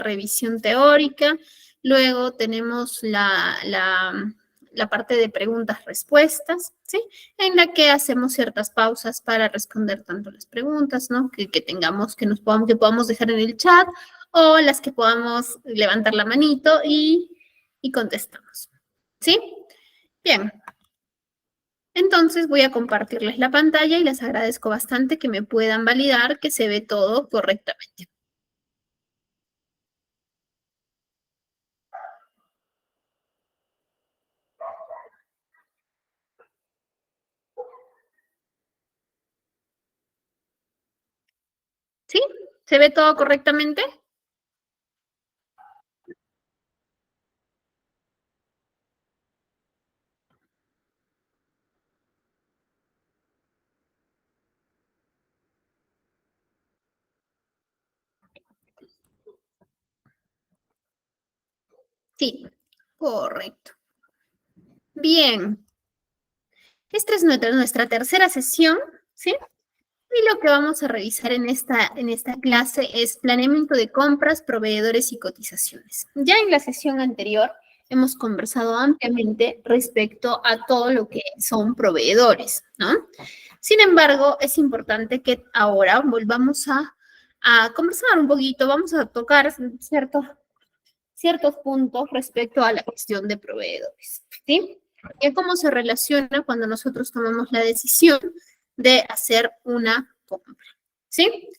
revisión teórica, luego tenemos la parte de preguntas-respuestas, ¿sí? En la que hacemos ciertas pausas para responder tanto las preguntas, ¿no? Que tengamos, que podamos dejar en el chat, o las que podamos levantar la manito y contestamos, ¿sí? Bien. Entonces voy a compartirles la pantalla y les agradezco bastante que me puedan validar que se ve todo correctamente. ¿Sí? ¿Se ve todo correctamente? Sí, correcto. Bien. Esta es nuestra tercera sesión, ¿sí? Y lo que vamos a revisar en esta clase es planeamiento de compras, proveedores y cotizaciones. Ya en la sesión anterior hemos conversado ampliamente respecto a todo lo que son proveedores, ¿no? Sin embargo, es importante que ahora volvamos a conversar un poquito, vamos a tocar ciertos puntos respecto a la cuestión de proveedores, ¿sí? Y cómo se relaciona cuando nosotros tomamos la decisión de hacer una compra, ¿sí?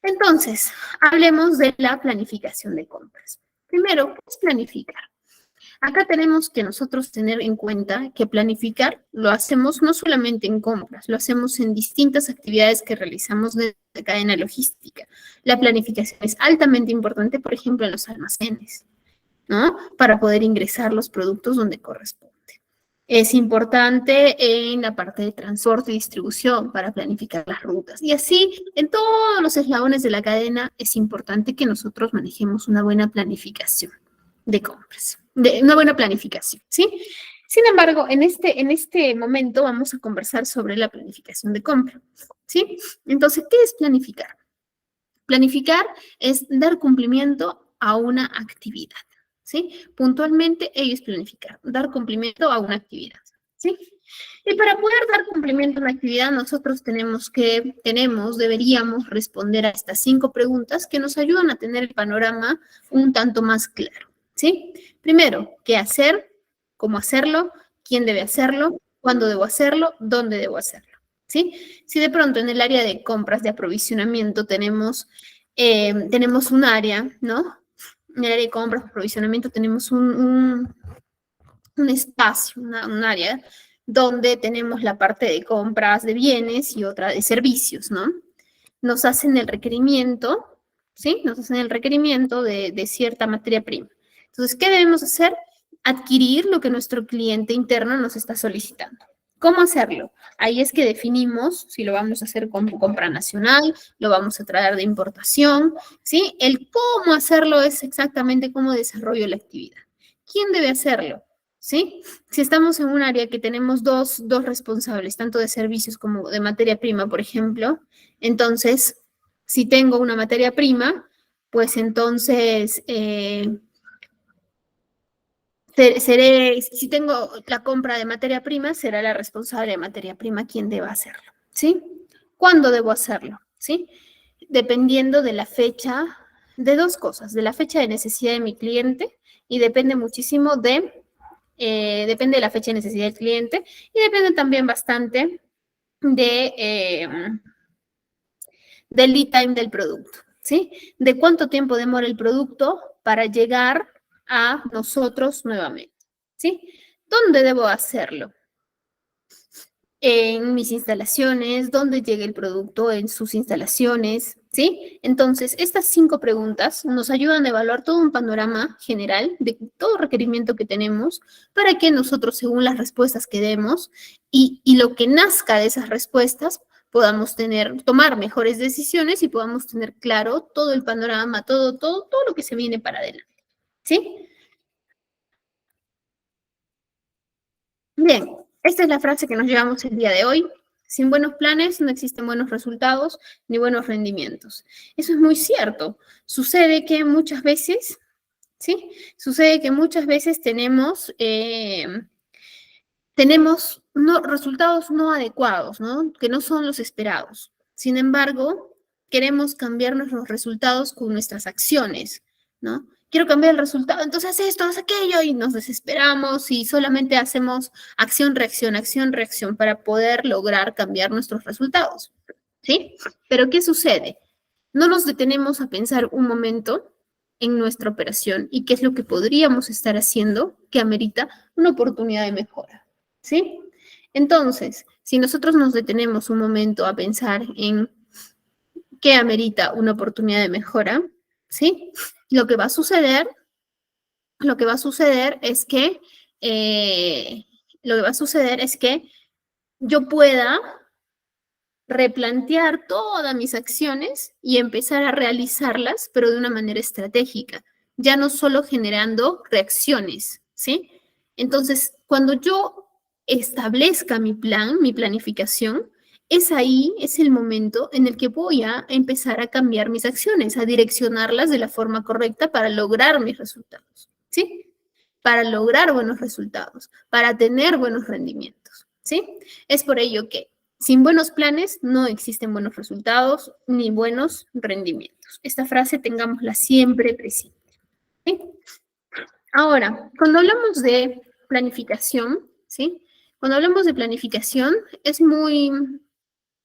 Entonces, hablemos de la planificación de compras. Primero, ¿qué es planificar? Acá tenemos que nosotros tener en cuenta que planificar lo hacemos no solamente en compras, lo hacemos en distintas actividades que realizamos de la cadena logística. La planificación es altamente importante, por ejemplo, en los almacenes, ¿no? Para poder ingresar los productos donde corresponde. Es importante en la parte de transporte y distribución para planificar las rutas. Y así, en todos los eslabones de la cadena, es importante que nosotros manejemos una buena planificación de compras, de una buena planificación, ¿sí? Sin embargo, en este momento vamos a conversar sobre la planificación de compra, ¿sí? Entonces, ¿qué es planificar? Planificar es dar cumplimiento a una actividad, ¿sí? Puntualmente, ello es planificar, dar cumplimiento a una actividad, ¿sí? Y para poder dar cumplimiento a una actividad, nosotros deberíamos responder a estas 5 preguntas que nos ayudan a tener el panorama un tanto más claro, ¿sí? Primero, ¿qué hacer? ¿Cómo hacerlo? ¿Quién debe hacerlo? ¿Cuándo debo hacerlo? ¿Dónde debo hacerlo? ¿Sí? Si de pronto en el área de compras de aprovisionamiento tenemos un área, ¿no? En el área de compras, aprovisionamiento, tenemos un espacio, un área donde tenemos la parte de compras de bienes y otra de servicios, ¿no? Nos hacen el requerimiento, ¿sí? Nos hacen el requerimiento de cierta materia prima. Entonces, ¿qué debemos hacer? Adquirir lo que nuestro cliente interno nos está solicitando. ¿Cómo hacerlo? Ahí es que definimos si lo vamos a hacer con compra nacional, lo vamos a traer de importación, ¿sí? El cómo hacerlo es exactamente cómo desarrollo la actividad. ¿Quién debe hacerlo? ¿Sí? Si estamos en un área que tenemos dos responsables, tanto de servicios como de materia prima, por ejemplo, entonces, si tengo una materia prima, pues entonces si tengo la compra de materia prima, será la responsable de materia prima quien deba hacerlo, ¿sí? ¿Cuándo debo hacerlo? ¿Sí? Dependiendo de la fecha, de dos cosas, de la fecha de necesidad de mi cliente y depende muchísimo depende de la fecha de necesidad del cliente y depende también bastante del lead time del producto, ¿sí? De cuánto tiempo demora el producto para llegar a nosotros nuevamente, ¿sí? ¿Dónde debo hacerlo? En mis instalaciones, dónde llega el producto en sus instalaciones, ¿sí? Entonces, estas 5 preguntas nos ayudan a evaluar todo un panorama general de todo requerimiento que tenemos para que nosotros, según las respuestas que demos y lo que nazca de esas respuestas, podamos tomar mejores decisiones y podamos tener claro todo el panorama, todo lo que se viene para adelante, ¿sí? Bien, esta es la frase que nos llevamos el día de hoy. Sin buenos planes no existen buenos resultados ni buenos rendimientos. Eso es muy cierto. Sucede que muchas veces, ¿sí? Sucede que muchas veces tenemos resultados no adecuados, ¿no? Que no son los esperados. Sin embargo, queremos cambiar nuestros resultados con nuestras acciones, ¿no? Quiero cambiar el resultado, entonces haz esto, haz aquello, y nos desesperamos y solamente hacemos acción, reacción para poder lograr cambiar nuestros resultados, ¿sí? Pero ¿qué sucede? No nos detenemos a pensar un momento en nuestra operación y qué es lo que podríamos estar haciendo que amerita una oportunidad de mejora, ¿sí? Entonces, si nosotros nos detenemos un momento a pensar en qué amerita una oportunidad de mejora, ¿sí? Lo que va a suceder, lo que va a suceder es que, lo que va a suceder es que yo pueda replantear todas mis acciones y empezar a realizarlas, pero de una manera estratégica, ya no solo generando reacciones, ¿sí? Entonces, cuando yo establezca mi plan, mi planificación, es ahí, es el momento en el que voy a empezar a cambiar mis acciones, a direccionarlas de la forma correcta para lograr mis resultados, ¿sí? Para lograr buenos resultados, para tener buenos rendimientos, ¿sí? Es por ello que sin buenos planes no existen buenos resultados ni buenos rendimientos. Esta frase tengámosla siempre presente, ¿sí? Ahora, cuando hablamos de planificación, ¿sí? Cuando hablamos de planificación, es muy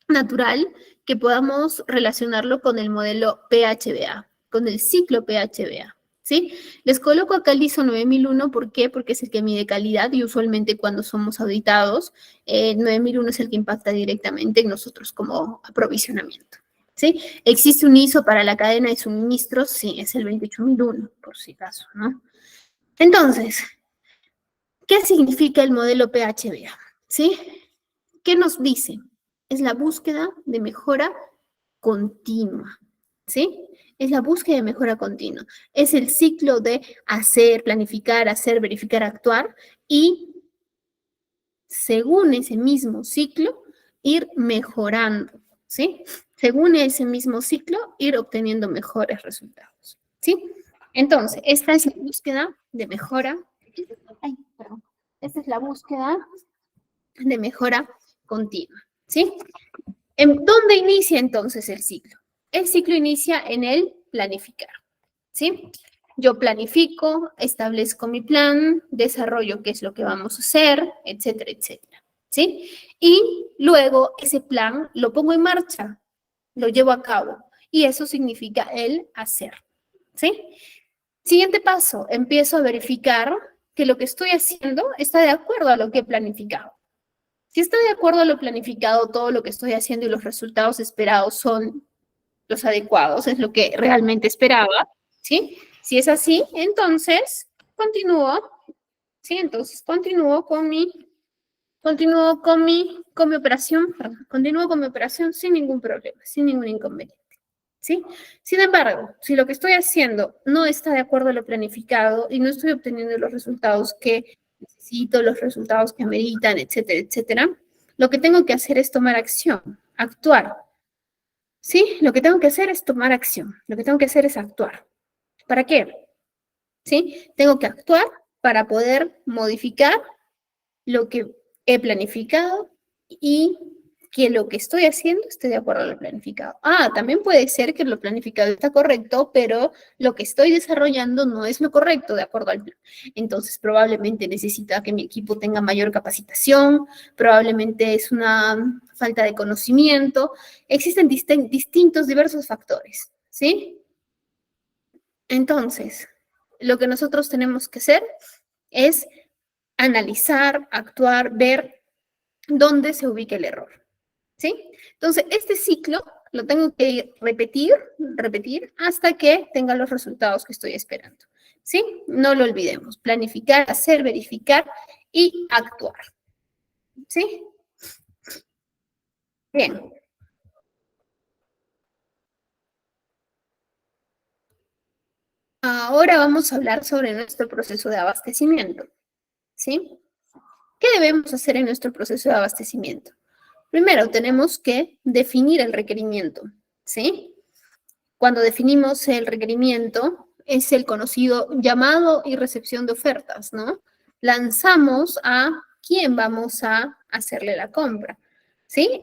natural que podamos relacionarlo con el modelo PHBA, con el ciclo PHBA, ¿sí? Les coloco acá el ISO 9001, ¿por qué? Porque es el que mide calidad y usualmente cuando somos auditados, 9001 es el que impacta directamente en nosotros como aprovisionamiento, ¿sí? ¿Existe un ISO para la cadena de suministros? Sí, es el 28001, por si acaso, ¿no? Entonces, ¿qué significa el modelo PHBA? ¿Sí? ¿Qué nos dice? Es la búsqueda de mejora continua, ¿sí? Es la búsqueda de mejora continua. Es el ciclo de hacer, verificar, actuar y según ese mismo ciclo ir mejorando, ¿sí? Según ese mismo ciclo ir obteniendo mejores resultados, ¿sí? Entonces, esta es la búsqueda de mejora. Ay, perdón. Esta es la búsqueda de mejora continua, ¿sí? ¿En dónde inicia entonces el ciclo? El ciclo inicia en el planificar, ¿sí? Yo planifico, establezco mi plan, desarrollo qué es lo que vamos a hacer, etcétera, etcétera, ¿sí? Y luego ese plan lo pongo en marcha, lo llevo a cabo, y eso significa el hacer, ¿sí? Siguiente paso, empiezo a verificar que lo que estoy haciendo está de acuerdo a lo que he planificado. Si está de acuerdo a lo planificado, todo lo que estoy haciendo y los resultados esperados son los adecuados, es lo que realmente esperaba, ¿sí? Si es así, entonces continúo, ¿sí? Entonces continúo con mi operación, perdón, continúo con mi operación sin ningún problema, sin ningún inconveniente, ¿sí? Sin embargo, si lo que estoy haciendo no está de acuerdo a lo planificado y no estoy obteniendo los resultados que necesito, los resultados que ameritan, etcétera, etcétera, lo que tengo que hacer es tomar acción, actuar, ¿sí? Lo que tengo que hacer es tomar acción, lo que tengo que hacer es actuar. ¿Para qué? ¿Sí? Tengo que actuar para poder modificar lo que he planificado y que lo que estoy haciendo esté de acuerdo a lo planificado. También puede ser que lo planificado está correcto, pero lo que estoy desarrollando no es lo correcto de acuerdo al plan. Entonces, probablemente necesita que mi equipo tenga mayor capacitación, probablemente es una falta de conocimiento. Existen distintos, diversos factores, ¿sí? Entonces, lo que nosotros tenemos que hacer es analizar, actuar, ver dónde se ubica el error, ¿sí? Entonces, este ciclo lo tengo que repetir hasta que tenga los resultados que estoy esperando, ¿sí? No lo olvidemos, planificar, hacer, verificar y actuar, ¿sí? Bien. Ahora vamos a hablar sobre nuestro proceso de abastecimiento, ¿sí? ¿Qué debemos hacer en nuestro proceso de abastecimiento? Primero, tenemos que definir el requerimiento, ¿sí? Cuando definimos el requerimiento, es el conocido llamado y recepción de ofertas, ¿no? Lanzamos a quién vamos a hacerle la compra, ¿sí?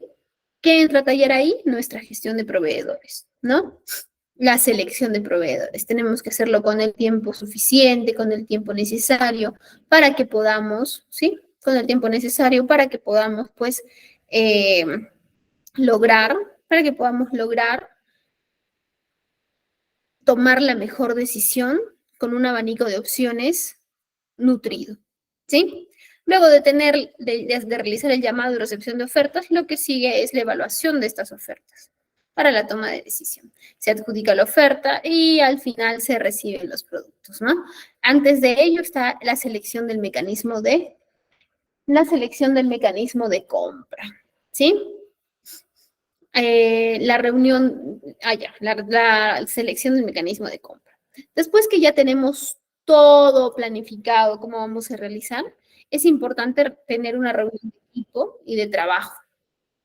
¿Qué entra a tallar ahí? Nuestra gestión de proveedores, ¿no? La selección de proveedores. Tenemos que hacerlo con el tiempo suficiente, con el tiempo necesario para que podamos, ¿sí? Con el tiempo necesario para que podamos, pues, eh, lograr, para que podamos lograr tomar la mejor decisión con un abanico de opciones nutrido, ¿sí? Luego de realizar el llamado y recepción de ofertas, lo que sigue es la evaluación de estas ofertas para la toma de decisión. Se adjudica la oferta y al final se reciben los productos, ¿no? Antes de ello está la selección del mecanismo de compra, ¿sí? La reunión, la selección del mecanismo de compra. Después que ya tenemos todo planificado, cómo vamos a realizar, es importante tener una reunión de equipo y de trabajo,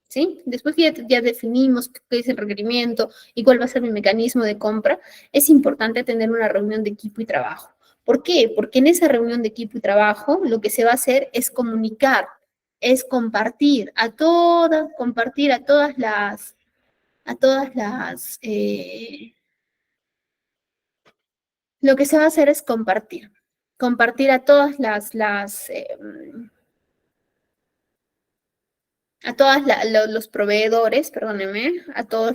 ¿sí? Después que ya definimos qué es el requerimiento y cuál va a ser el mecanismo de compra, es importante tener una reunión de equipo y trabajo. ¿Por qué? Porque en esa reunión de equipo y trabajo lo que se va a hacer es comunicar, es compartir lo que se va a hacer es compartir a todos los proveedores, perdónenme, a todo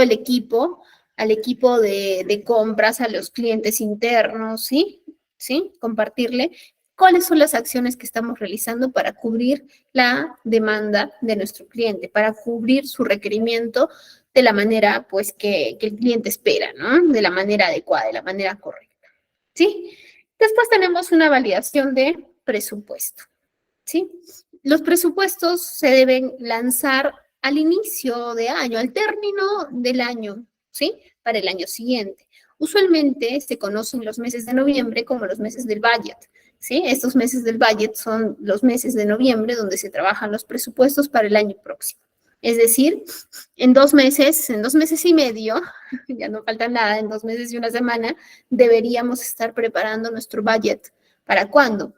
el equipo, al equipo de compras, a los clientes internos, ¿sí? ¿Sí? Compartirle cuáles son las acciones que estamos realizando para cubrir la demanda de nuestro cliente, para cubrir su requerimiento de la manera, pues, que el cliente espera, ¿no? De la manera adecuada, de la manera correcta, ¿sí? Después tenemos una validación de presupuesto. ¿Sí? Los presupuestos se deben lanzar al inicio de año, al término del año, ¿sí? Para el año siguiente. Usualmente se conocen los meses de noviembre como los meses del budget, ¿sí? Estos meses del budget son los meses de noviembre donde se trabajan los presupuestos para el año próximo. Es decir, en 2 meses y medio, ya no falta nada, en 2 meses y una semana, deberíamos estar preparando nuestro budget. ¿Para cuándo?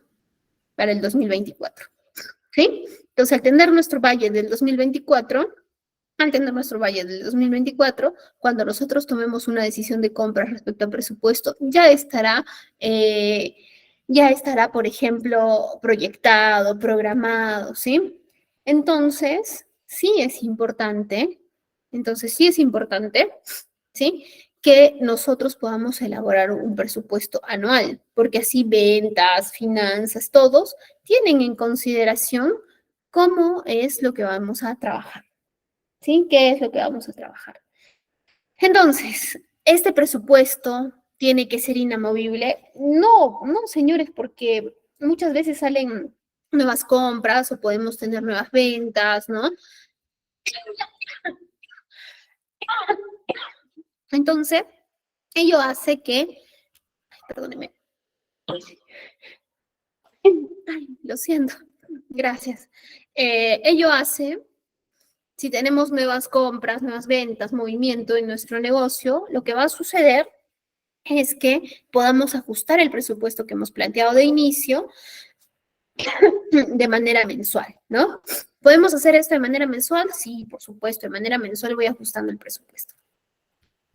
Para el 2024. ¿Sí? Entonces, al tener nuestro valle del 2024, cuando nosotros tomemos una decisión de compra respecto al presupuesto, eh, ya estará, por ejemplo, proyectado, programado, ¿sí? Entonces, sí es importante, ¿sí? Que nosotros podamos elaborar un presupuesto anual, porque así ventas, finanzas, todos tienen en consideración cómo es lo que vamos a trabajar, ¿sí? ¿Qué es lo que vamos a trabajar? Entonces, ¿este presupuesto tiene que ser inamovible? No, no, señores, porque muchas veces salen nuevas compras o podemos tener nuevas ventas, ¿no? Entonces, ello hace que, perdóneme, ay, lo siento, gracias. Ello hace, si tenemos nuevas compras, nuevas ventas, movimiento en nuestro negocio, lo que va a suceder es que podamos ajustar el presupuesto que hemos planteado de inicio de manera mensual, ¿no? ¿Podemos hacer esto de manera mensual? Sí, por supuesto, de manera mensual voy ajustando el presupuesto.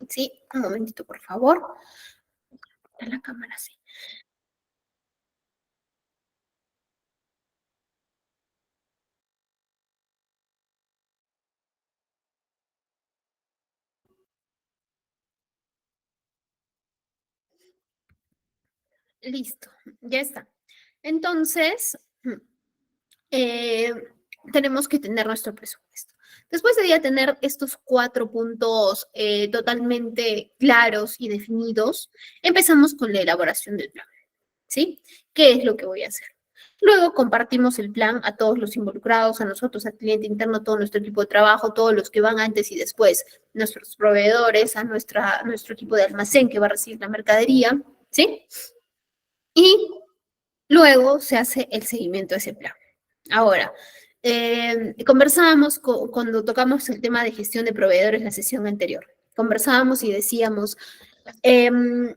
Sí, un momentito, por favor. A la cámara, sí. Listo, ya está. Entonces, eh, tenemos que tener nuestro presupuesto. Después de ya tener estos 4 puntos totalmente claros y definidos, empezamos con la elaboración del plan, ¿sí? ¿Qué es lo que voy a hacer? Luego compartimos el plan a todos los involucrados, a nosotros, al cliente interno, todo nuestro equipo de trabajo, todos los que van antes y después, nuestros proveedores, nuestro equipo de almacén que va a recibir la mercadería, ¿sí? Y luego se hace el seguimiento de ese plan. Ahora, Conversábamos cuando tocamos el tema de gestión de proveedores la sesión anterior. Conversábamos y decíamos, em,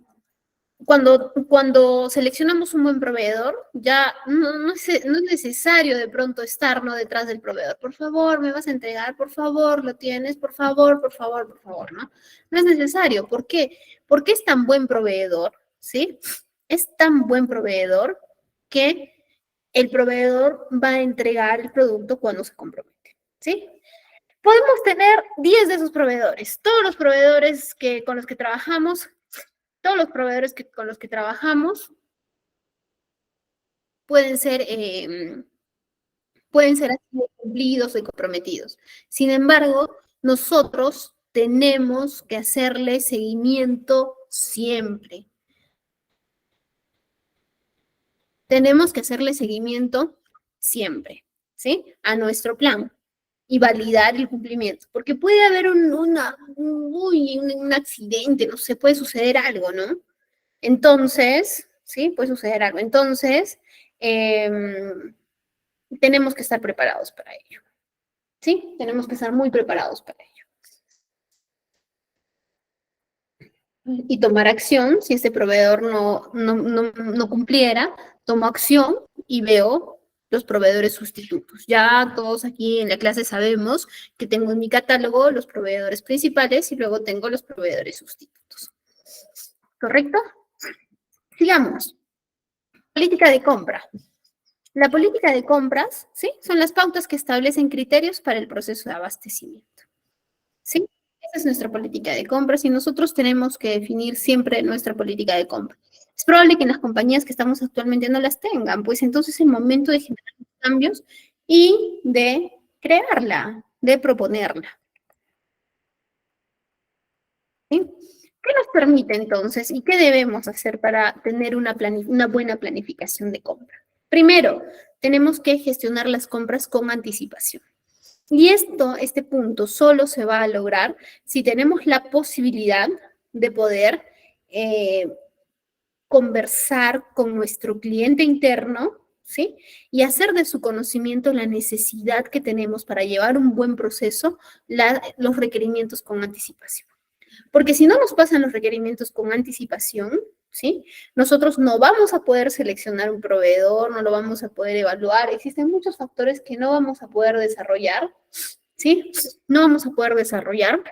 cuando seleccionamos un buen proveedor, ya no es necesario de pronto estar, ¿no?, detrás del proveedor. Por favor, me vas a entregar, por favor, lo tienes, por favor, por favor, por favor, ¿no? No es necesario. ¿Por qué? Porque es tan buen proveedor, ¿sí? Es tan buen proveedor que el proveedor va a entregar el producto cuando se compromete, ¿sí? Podemos tener 10 de esos proveedores. Todos los proveedores con los que trabajamos, con los que trabajamos pueden ser, así cumplidos y comprometidos. Sin embargo, nosotros tenemos que hacerle seguimiento siempre. Tenemos que hacerle seguimiento siempre, ¿sí? A nuestro plan y validar el cumplimiento, porque puede haber un accidente, no sé, puede suceder algo, ¿no? Entonces, sí, puede suceder algo. Entonces, tenemos que estar preparados para ello, ¿sí? Tenemos que estar muy preparados para ello. Y tomar acción, si este proveedor no cumpliera, tomo acción y veo los proveedores sustitutos. Ya todos aquí en la clase sabemos que tengo en mi catálogo los proveedores principales y luego tengo los proveedores sustitutos. ¿Correcto? Sigamos. Política de compra. La política de compras, ¿sí?, son las pautas que establecen criterios para el proceso de abastecimiento, ¿sí? Esa es nuestra política de compras y nosotros tenemos que definir siempre nuestra política de compra. Es probable que en las compañías que estamos actualmente no las tengan, pues entonces es el momento de generar cambios y de crearla, de proponerla, ¿sí? ¿Qué nos permite entonces y qué debemos hacer para tener una buena planificación de compra? Primero, tenemos que gestionar las compras con anticipación. Y este punto solo se va a lograr si tenemos la posibilidad de poder conversar con nuestro cliente interno, ¿sí? Y hacer de su conocimiento la necesidad que tenemos para llevar un buen proceso, los requerimientos con anticipación. Porque si no nos pasan los requerimientos con anticipación, ¿sí?, nosotros no vamos a poder seleccionar un proveedor, no lo vamos a poder evaluar. Existen muchos factores que no vamos a poder desarrollar, ¿sí? No vamos a poder desarrollar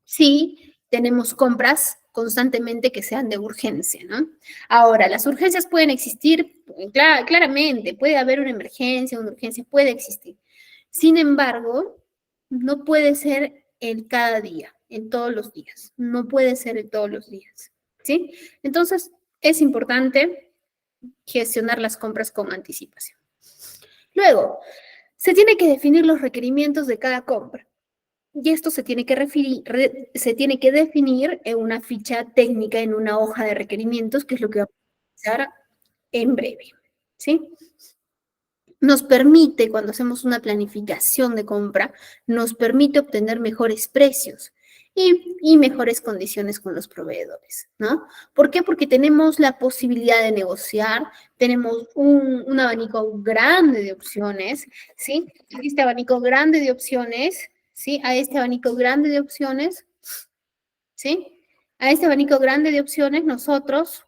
si tenemos compras constantemente que sean de urgencia, ¿no? Ahora, las urgencias pueden existir, claramente, puede haber una emergencia, una urgencia, puede existir. Sin embargo, no puede ser en cada día, en todos los días. No puede ser en todos los días, ¿sí? Entonces, es importante gestionar las compras con anticipación. Luego, se tiene que definir los requerimientos de cada compra. Y esto se tiene que definir en una ficha técnica, en una hoja de requerimientos, que es lo que vamos a hacer en breve, ¿sí? Nos permite, cuando hacemos una planificación de compra, nos permite obtener mejores precios y mejores condiciones con los proveedores, ¿no? ¿Por qué? Porque tenemos la posibilidad de negociar, tenemos un abanico grande de opciones, ¿sí? Este abanico grande de opciones, ¿sí? A este abanico grande de opciones, ¿sí? A este abanico grande de opciones nosotros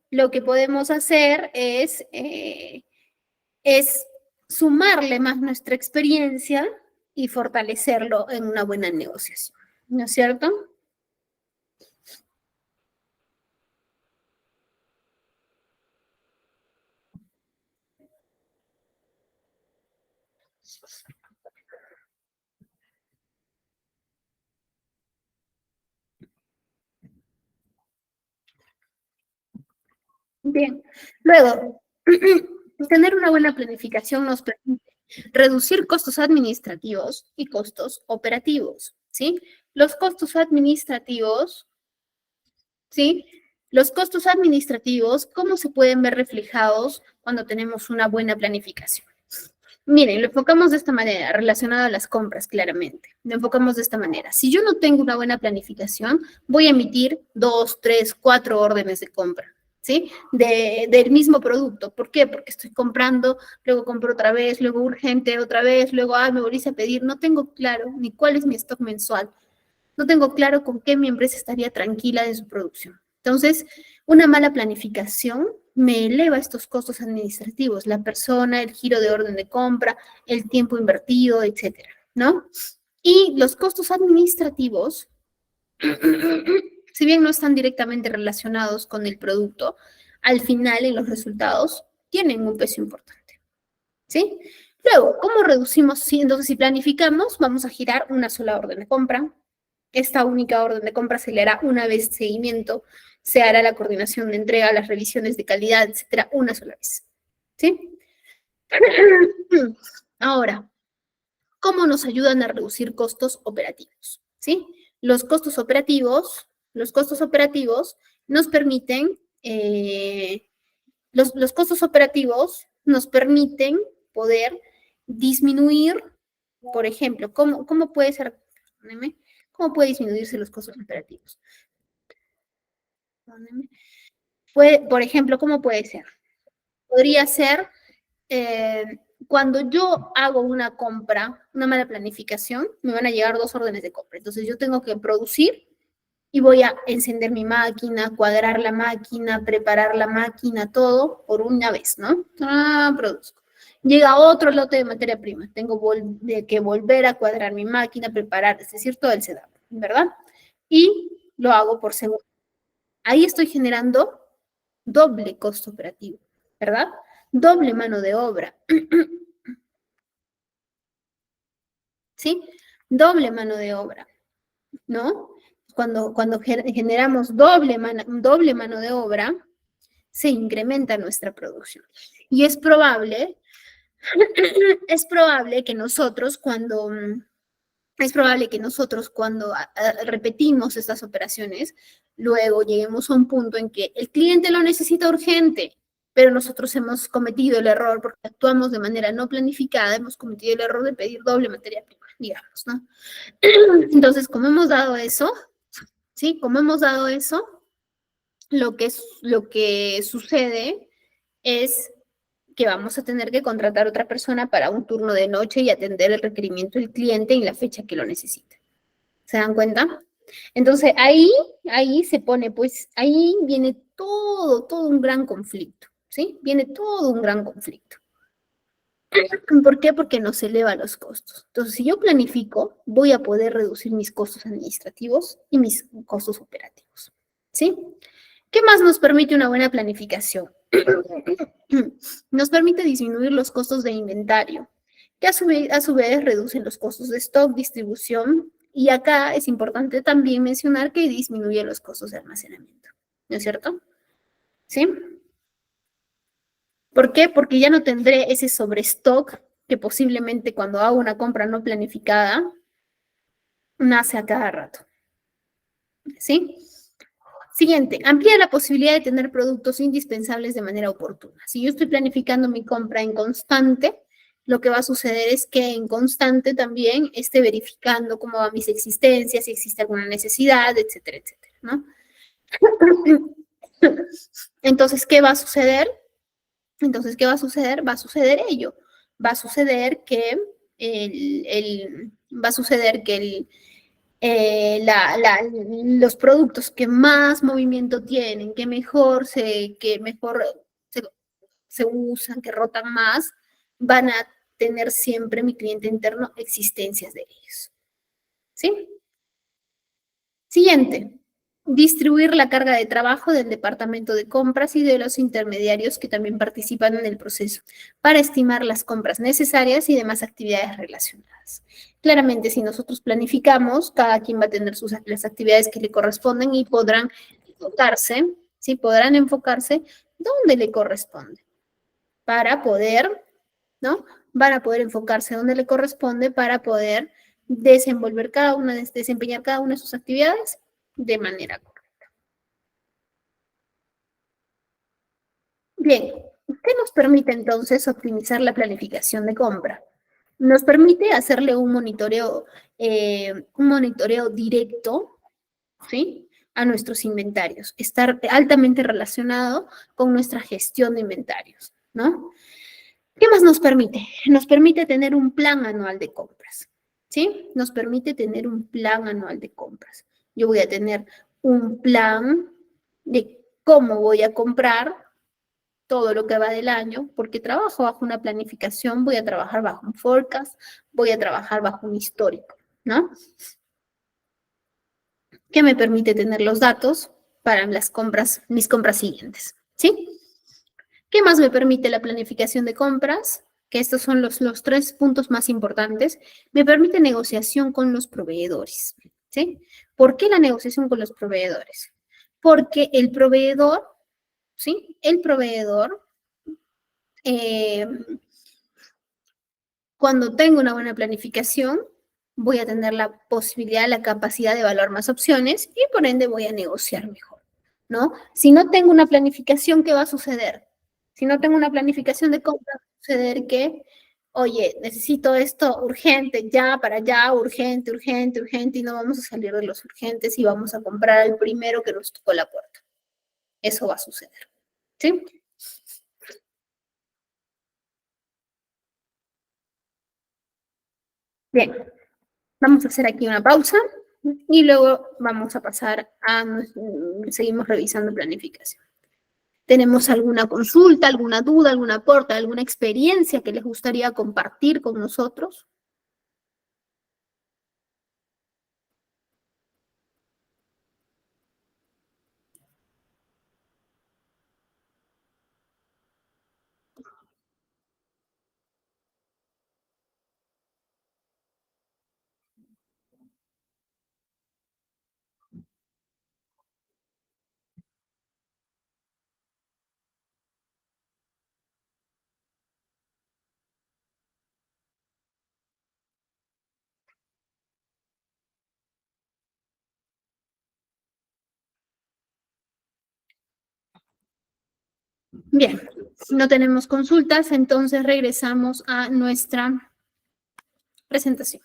lo que podemos hacer es sumarle más nuestra experiencia y fortalecerlo en una buena negociación, ¿no es cierto? Bien. Luego, tener una buena planificación nos permite reducir costos administrativos y costos operativos, ¿sí? Los costos administrativos, ¿sí? Los costos administrativos, ¿cómo se pueden ver reflejados cuando tenemos una buena planificación? Miren, lo enfocamos de esta manera, relacionado a las compras, claramente. Lo enfocamos de esta manera. Si yo no tengo una buena planificación, voy a emitir 2, 3, 4 órdenes de compra, ¿sí? Del mismo producto. ¿Por qué? Porque estoy comprando, luego compro otra vez, luego urgente otra vez, luego, me volviste a pedir. No tengo claro ni cuál es mi stock mensual. No tengo claro con qué mi empresa estaría tranquila de su producción. Entonces, una mala planificación me eleva estos costos administrativos, la persona, el giro de orden de compra, el tiempo invertido, etcétera, ¿no? Y los costos administrativos, si bien no están directamente relacionados con el producto, al final en los resultados tienen un peso importante, ¿sí? Luego, ¿cómo reducimos? Entonces, si planificamos, vamos a girar una sola orden de compra. Esta única orden de compra se le hará una vez seguimiento, se hará la coordinación de entrega, las revisiones de calidad, etcétera, una sola vez, ¿sí? Ahora, ¿cómo nos ayudan a reducir costos operativos? ¿Sí? Los costos operativos nos permiten, los costos operativos nos permiten poder disminuir, por ejemplo, ¿cómo puede ser? ¿Cómo puede disminuirse los costos operativos? Por ejemplo, ¿cómo puede ser? Podría ser cuando yo hago una compra, una mala planificación, me van a llegar 2 órdenes de compra. Entonces yo tengo que producir y voy a encender mi máquina, cuadrar la máquina, preparar la máquina, todo por una vez, ¿no? Produzco. Llega otro lote de materia prima. Tengo que volver a cuadrar mi máquina, preparar, es decir, todo el setup, ¿verdad? Y lo hago por segundo. Ahí estoy generando doble costo operativo, ¿verdad? Doble mano de obra. ¿Sí? Doble mano de obra, ¿no? Cuando generamos doble mano de obra, se incrementa nuestra producción. Y es probable que nosotros cuando repetimos estas operaciones, luego lleguemos a un punto en que el cliente lo necesita urgente, pero nosotros hemos cometido el error, porque actuamos de manera no planificada, hemos cometido el error de pedir doble materia prima, digamos, ¿no? Entonces, como hemos dado eso, ¿sí? Como hemos dado eso, lo que sucede es que vamos a tener que contratar a otra persona para un turno de noche y atender el requerimiento del cliente en la fecha que lo necesita. ¿Se dan cuenta? Entonces ahí se pone, pues ahí viene todo un gran conflicto, ¿sí? Viene todo un gran conflicto. ¿Por qué? Porque nos eleva los costos. Entonces, si yo planifico, voy a poder reducir mis costos administrativos y mis costos operativos, ¿sí? ¿Qué más nos permite una buena planificación? Nos permite disminuir los costos de inventario, que a su vez reducen los costos de stock, distribución, y acá es importante también mencionar que disminuye los costos de almacenamiento, ¿no es cierto? ¿Sí? ¿Por qué? Porque ya no tendré ese sobrestock que posiblemente cuando hago una compra no planificada nace a cada rato, ¿sí? Siguiente, amplía la posibilidad de tener productos indispensables de manera oportuna. Si yo estoy planificando mi compra en constante, lo que va a suceder es que en constante también esté verificando cómo van mis existencias, si existe alguna necesidad, etcétera, etcétera, ¿no? Entonces, ¿qué va a suceder? ¿Qué va a suceder? Va a suceder ello. Va a suceder que va a suceder que los productos que más movimiento tienen, que mejor se, se usan, que rotan más, van a tener siempre mi cliente interno existencias de ellos. ¿Sí? Siguiente. Distribuir la carga de trabajo del departamento de compras y de los intermediarios que también participan en el proceso para estimar las compras necesarias y demás actividades relacionadas. Claramente, si nosotros planificamos, cada quien va a tener las actividades que le corresponden y podrán enfocarse, ¿sí? Podrán enfocarse donde le corresponde para poder, ¿no? Van a poder enfocarse donde le corresponde para poder desempeñar cada una de sus actividades de manera correcta. Bien, ¿qué nos permite entonces optimizar la planificación de compra? Nos permite hacerle un monitoreo directo, ¿sí? a nuestros inventarios, estar altamente relacionado con nuestra gestión de inventarios, ¿no? ¿Qué más nos permite? Nos permite tener un plan anual de compras, ¿sí? Nos permite tener un plan anual de compras. Yo voy a tener un plan de cómo voy a comprar todo lo que va del año, porque trabajo bajo una planificación, voy a trabajar bajo un forecast, voy a trabajar bajo un histórico, ¿no? Que me permite tener los datos para las compras, mis compras siguientes, ¿sí? ¿Qué más me permite la planificación de compras? Que estos son los tres puntos más importantes. Me permite negociación con los proveedores, ¿sí? ¿Por qué la negociación con los proveedores? Porque el proveedor, ¿sí? El proveedor, eh, cuando tengo una buena planificación, voy a tener la posibilidad, la capacidad de evaluar más opciones y por ende voy a negociar mejor, ¿no? Si no tengo una planificación, ¿qué va a suceder? Si no tengo una planificación de compra, va a suceder que, oye, necesito esto urgente, ya, para allá, urgente, urgente, urgente, y no vamos a salir de los urgentes y vamos a comprar el primero que nos tocó la puerta. Eso va a suceder, ¿sí? Bien, vamos a hacer aquí una pausa y luego vamos a pasar a, seguimos revisando planificación. ¿Tenemos alguna consulta, alguna duda, algún aporte, alguna experiencia que les gustaría compartir con nosotros? Bien, si no tenemos consultas, entonces regresamos a nuestra presentación.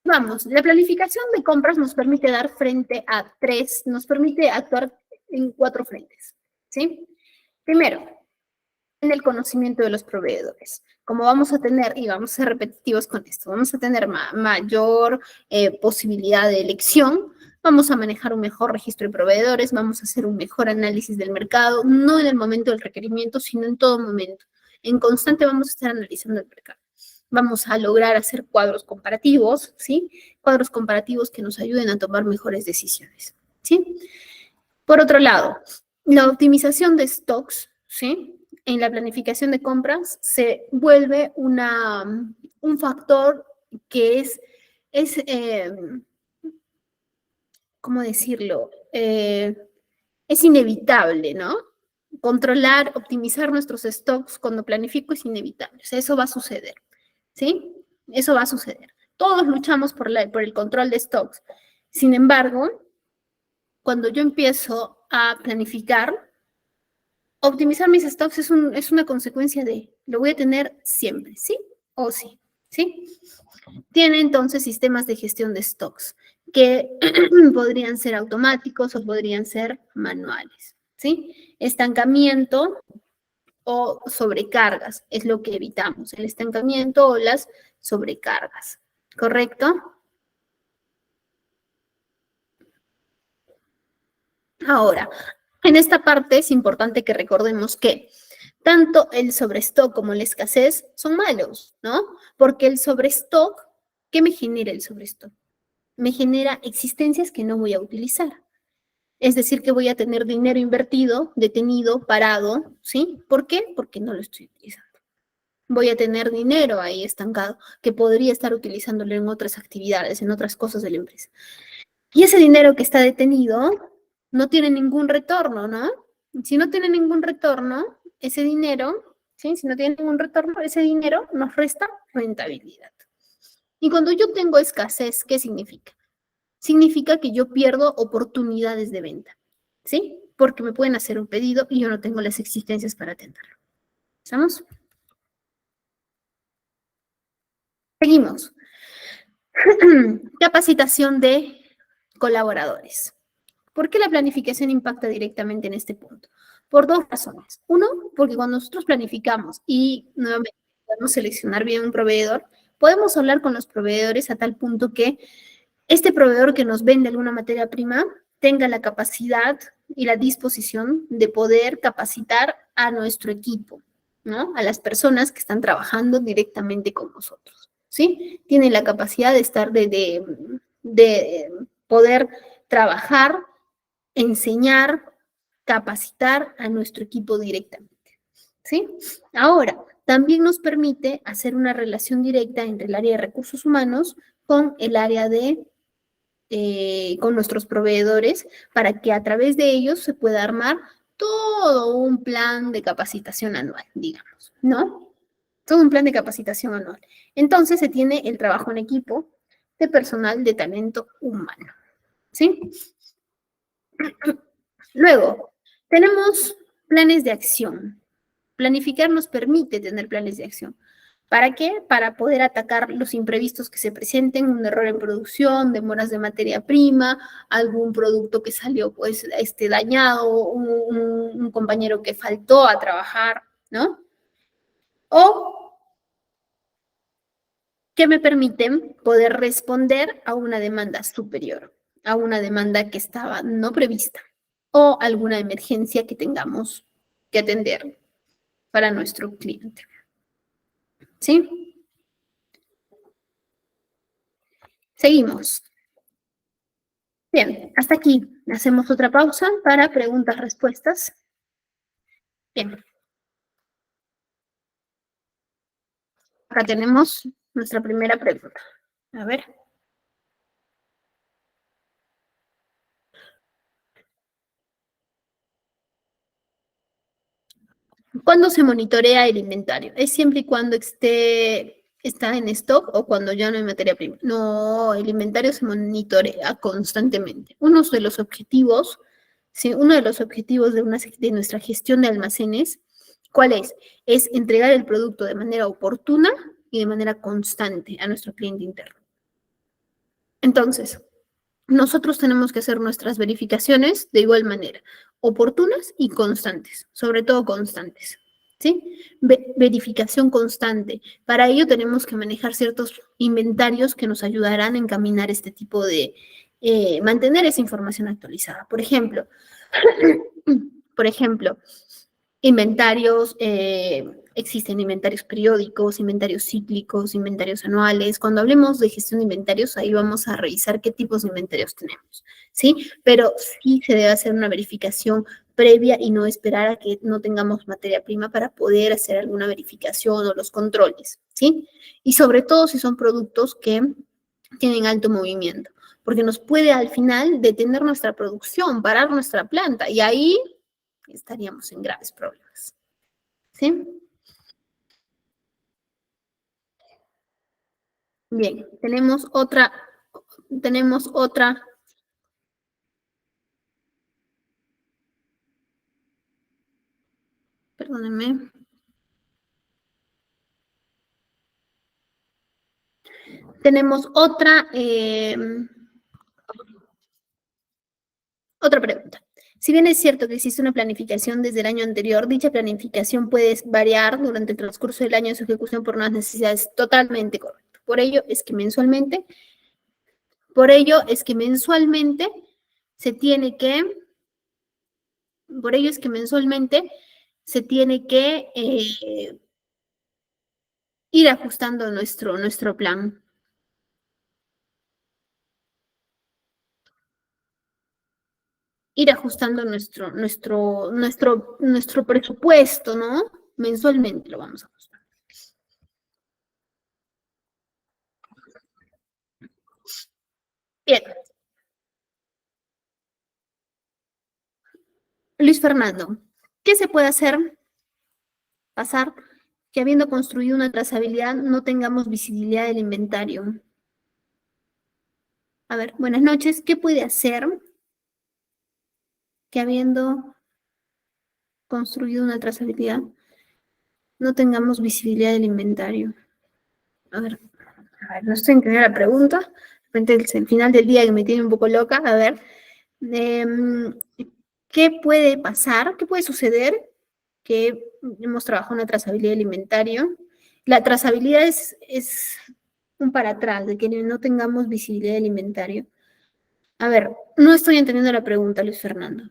Vamos, la planificación de compras nos permite dar frente a nos permite actuar en cuatro frentes, ¿sí? Primero, en el conocimiento de los proveedores. Como vamos a tener, y vamos a ser repetitivos con esto, vamos a tener mayor posibilidad de elección, vamos a manejar un mejor registro de proveedores, vamos a hacer un mejor análisis del mercado, no en el momento del requerimiento, sino en todo momento. En constante vamos a estar analizando el mercado. Vamos a lograr hacer cuadros comparativos, ¿sí? Cuadros comparativos que nos ayuden a tomar mejores decisiones, ¿sí? Por otro lado, la optimización de stocks, ¿sí? En la planificación de compras se vuelve un factor que es ¿cómo decirlo? Es inevitable, ¿no? Controlar, optimizar nuestros stocks cuando planifico es inevitable. O sea, eso va a suceder, ¿sí? Eso va a suceder. Todos luchamos por el control de stocks. Sin embargo, cuando yo empiezo a planificar, optimizar mis stocks es una consecuencia de, lo voy a tener siempre, ¿sí? O sí, ¿sí? Tiene entonces sistemas de gestión de stocks que podrían ser automáticos o podrían ser manuales, ¿sí? Estancamiento o sobrecargas es lo que evitamos, el estancamiento o las sobrecargas, ¿correcto? Ahora, en esta parte es importante que recordemos que tanto el sobrestock como la escasez son malos, ¿no? Porque el sobrestock, ¿qué me genera el sobrestock? Me genera existencias que no voy a utilizar. Es decir, que voy a tener dinero invertido, detenido, parado, ¿sí? ¿Por qué? Porque no lo estoy utilizando. Voy a tener dinero ahí estancado que podría estar utilizándolo en otras actividades, en otras cosas de la empresa. Y ese dinero que está detenido no tiene ningún retorno, ¿no? Si no tiene ningún retorno, ese dinero, ¿sí? Si no tiene ningún retorno, ese dinero nos resta rentabilidad. Y cuando yo tengo escasez, ¿qué significa? Significa que yo pierdo oportunidades de venta, ¿sí? Porque me pueden hacer un pedido y yo no tengo las existencias para atenderlo. ¿Estamos? Seguimos. Capacitación de colaboradores. ¿Por qué la planificación impacta directamente en este punto? Por dos razones. Uno, porque cuando nosotros planificamos y nuevamente podemos seleccionar bien un proveedor, podemos hablar con los proveedores a tal punto que este proveedor que nos vende alguna materia prima tenga la capacidad y la disposición de poder capacitar a nuestro equipo, ¿no? A las personas que están trabajando directamente con nosotros, ¿sí? Tienen la capacidad de estar, de poder trabajar, enseñar, capacitar a nuestro equipo directamente, ¿sí? Ahora, también nos permite hacer una relación directa entre el área de recursos humanos con el área de con nuestros proveedores para que a través de ellos se pueda armar todo un plan de capacitación anual, digamos, ¿no? Todo un plan de capacitación anual. Entonces se tiene el trabajo en equipo de personal de talento humano, ¿sí? Luego, tenemos planes de acción. Planificar nos permite tener planes de acción. ¿Para qué? Para poder atacar los imprevistos que se presenten, un error en producción, demoras de materia prima, algún producto que salió pues dañado, un compañero que faltó a trabajar, ¿no? O que me permiten poder responder a una demanda superior, a una demanda que estaba no prevista o alguna emergencia que tengamos que atender para nuestro cliente. ¿Sí? Seguimos. Bien, hasta aquí. Hacemos otra pausa para preguntas-respuestas. Bien, acá tenemos nuestra primera pregunta. A ver. ¿Cuándo se monitorea el inventario? ¿Es siempre y cuando está en stock o cuando ya no hay materia prima? No, el inventario se monitorea constantemente. Sí, uno de los objetivos de nuestra gestión de almacenes, ¿cuál es? Es entregar el producto de manera oportuna y de manera constante a nuestro cliente interno. Entonces, nosotros tenemos que hacer nuestras verificaciones de igual manera, oportunas y constantes, sobre todo constantes. ¿Sí? Verificación constante. Para ello tenemos que manejar ciertos inventarios que nos ayudarán a encaminar este tipo de, mantener esa información actualizada. Por ejemplo, inventarios, existen inventarios periódicos, inventarios cíclicos, inventarios anuales. Cuando hablemos de gestión de inventarios, ahí vamos a revisar qué tipos de inventarios tenemos, ¿sí? Pero sí se debe hacer una verificación previa y no esperar a que no tengamos materia prima para poder hacer alguna verificación o los controles, ¿sí? Y sobre todo si son productos que tienen alto movimiento, porque nos puede al final detener nuestra producción, parar nuestra planta y ahí estaríamos en graves problemas. ¿Sí? Bien, tenemos otra, perdónenme, tenemos otra pregunta. Si bien es cierto que existe una planificación desde el año anterior, dicha planificación puede variar durante el transcurso del año de su ejecución por unas necesidades totalmente correctas. Por ello es que mensualmente se tiene que, por ello es que mensualmente se tiene que ir ajustando nuestro plan. Ir ajustando nuestro presupuesto, ¿no? Mensualmente lo vamos a ajustar. Bien, Luis Fernando, ¿qué se puede hacer? Pasar que habiendo construido una trazabilidad no tengamos visibilidad del inventario. A ver, buenas noches, ¿qué puede hacer que habiendo construido una trazabilidad no tengamos visibilidad del inventario? A ver, no estoy entendiendo la pregunta. frente al final del día que me tiene un poco loca, a ver, em, ¿qué puede pasar? ¿Qué puede suceder? Que hemos trabajado en la trazabilidad alimentaria. La trazabilidad es un para atrás, de que no tengamos visibilidad alimentaria. A ver, no estoy entendiendo la pregunta, Luis Fernando.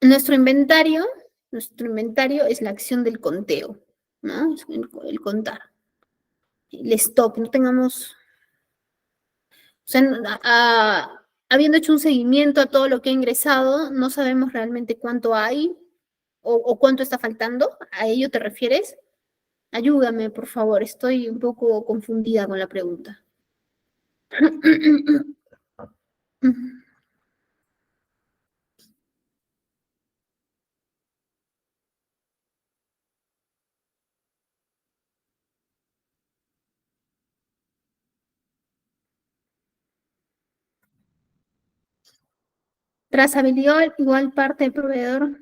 Nuestro inventario, nuestro inventario es la acción del conteo, ¿no? Es el contar. El stock, no tengamos, o sea, habiendo hecho un seguimiento a todo lo que ha ingresado, no sabemos realmente cuánto hay o cuánto está faltando. ¿A ello te refieres? Ayúdame, por favor, estoy un poco confundida con la pregunta. Trazabilidad igual parte del proveedor.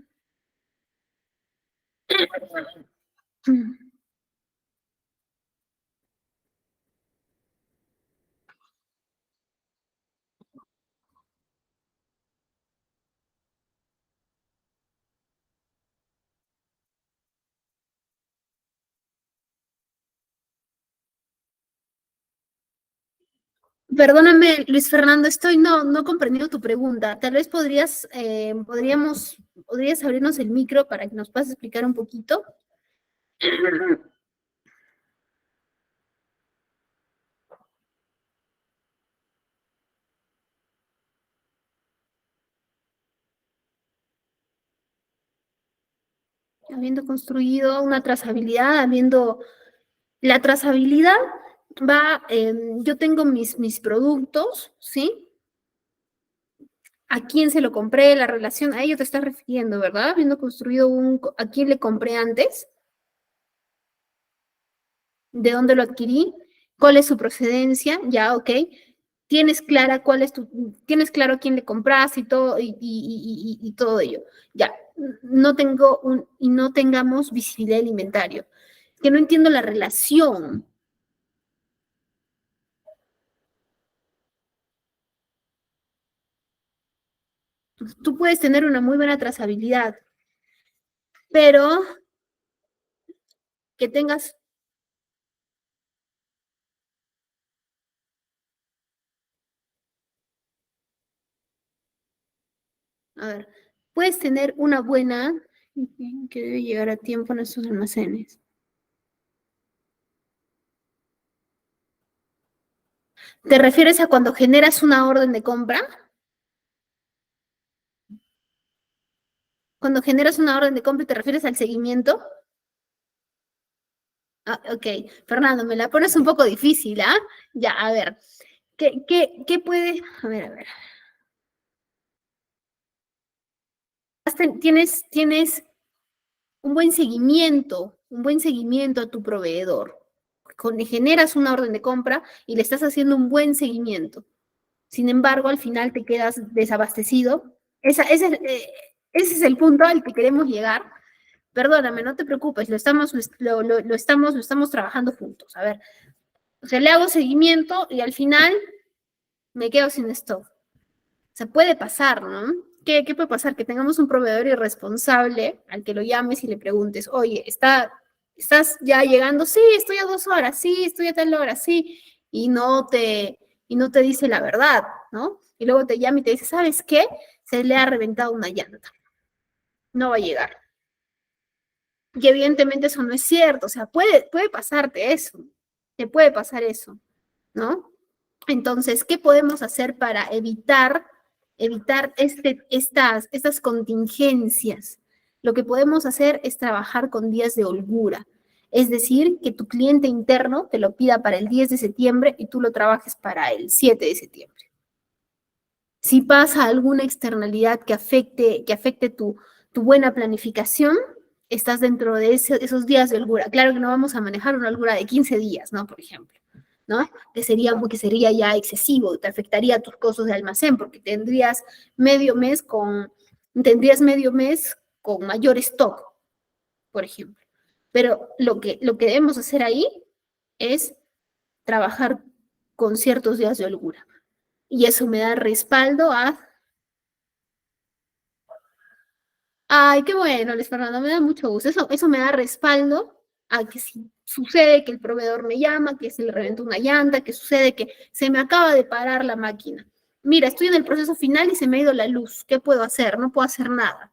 Perdóname, Luis Fernando, no comprendiendo tu pregunta. Tal vez podrías abrirnos el micro para que nos puedas explicar un poquito. Habiendo construido una trazabilidad, la trazabilidad yo tengo mis productos, ¿sí? ¿A quién se lo compré? La relación, a ello te estás refiriendo, ¿verdad? Habiendo construido ¿a quién le compré antes? ¿De dónde lo adquirí? ¿Cuál es su procedencia? Ya, ok. Tienes claro a quién le compras y todo, y todo ello. Ya, no tengamos visibilidad alimentaria. Que no entiendo la relación. Tú puedes tener una muy buena trazabilidad, pero que tengas, a ver, puedes tener una buena que debe llegar a tiempo a nuestros almacenes. ¿Te refieres a cuando generas una orden de compra? Cuando generas una orden de compra, ¿te refieres al seguimiento? Ah, ok, Fernando, me la pones un poco difícil, ¿ah? Ya, a ver, ¿qué puede? A ver. Tienes un buen seguimiento a tu proveedor. Generas una orden de compra y le estás haciendo un buen seguimiento. Sin embargo, al final te quedas desabastecido. Ese es el punto al que queremos llegar. Perdóname, no te preocupes, lo estamos trabajando juntos. A ver, o sea, le hago seguimiento y al final me quedo sin stock. O sea, puede pasar, ¿no? ¿Qué puede pasar? Que tengamos un proveedor irresponsable al que lo llames y le preguntes, oye, ¿estás ya llegando? Sí, estoy a 2 horas, sí, estoy a tal hora, sí, y no te dice la verdad, ¿no? Y luego te llama y te dice, ¿sabes qué? Se le ha reventado una llanta, no va a llegar. Y evidentemente eso no es cierto, o sea, puede pasarte eso, te puede pasar eso, ¿no? Entonces, ¿qué podemos hacer para evitar estas contingencias? Lo que podemos hacer es trabajar con días de holgura, es decir, que tu cliente interno te lo pida para el 10 de septiembre y tú lo trabajes para el 7 de septiembre. Si pasa alguna externalidad que afecte tu buena planificación, estás dentro de esos días de holgura. Claro que no vamos a manejar una holgura de 15 días, ¿no? Por ejemplo, ¿no? Que sería ya excesivo, te afectaría tus costos de almacén, porque tendrías medio mes con mayor stock, por ejemplo. Pero lo que debemos hacer ahí es trabajar. con ciertos días de holgura. Y eso me da respaldo a... Ay, qué bueno, Luis Fernando, me da mucho gusto. Eso me da respaldo a que si sucede que el proveedor me llama, que se le reventó una llanta, que sucede que se me acaba de parar la máquina. Mira, estoy en el proceso final y se me ha ido la luz. ¿Qué puedo hacer? No puedo hacer nada.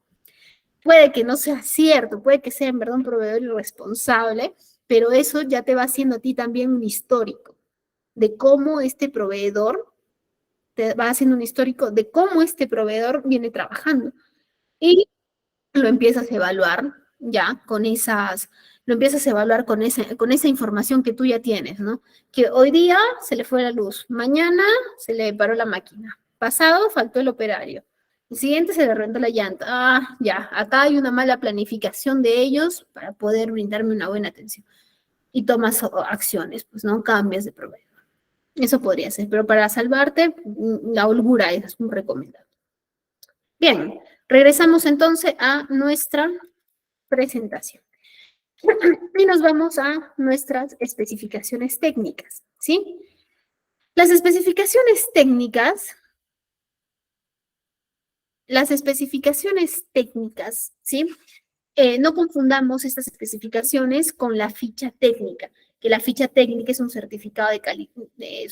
Puede que no sea cierto, puede que sea en verdad un proveedor irresponsable, pero eso ya te va haciendo a ti también un histórico de cómo este proveedor, te va haciendo un histórico de cómo este proveedor viene trabajando. Y lo empiezas a evaluar ya con esas, lo empiezas a evaluar con esa información que tú ya tienes, ¿no? Que hoy día se le fue la luz, mañana se le paró la máquina, pasado faltó el operario, el siguiente se le reventó la llanta. Ah, ya, acá hay una mala planificación de ellos para poder brindarme una buena atención. Y tomas acciones, pues no cambias de proveedor. Eso podría ser, pero para salvarte, la holgura es un recomendado. Bien, regresamos entonces a nuestra presentación. Y nos vamos a nuestras especificaciones técnicas, ¿sí? Las especificaciones técnicas, ¿sí? No confundamos estas especificaciones con la ficha técnica, que la ficha técnica es un certificado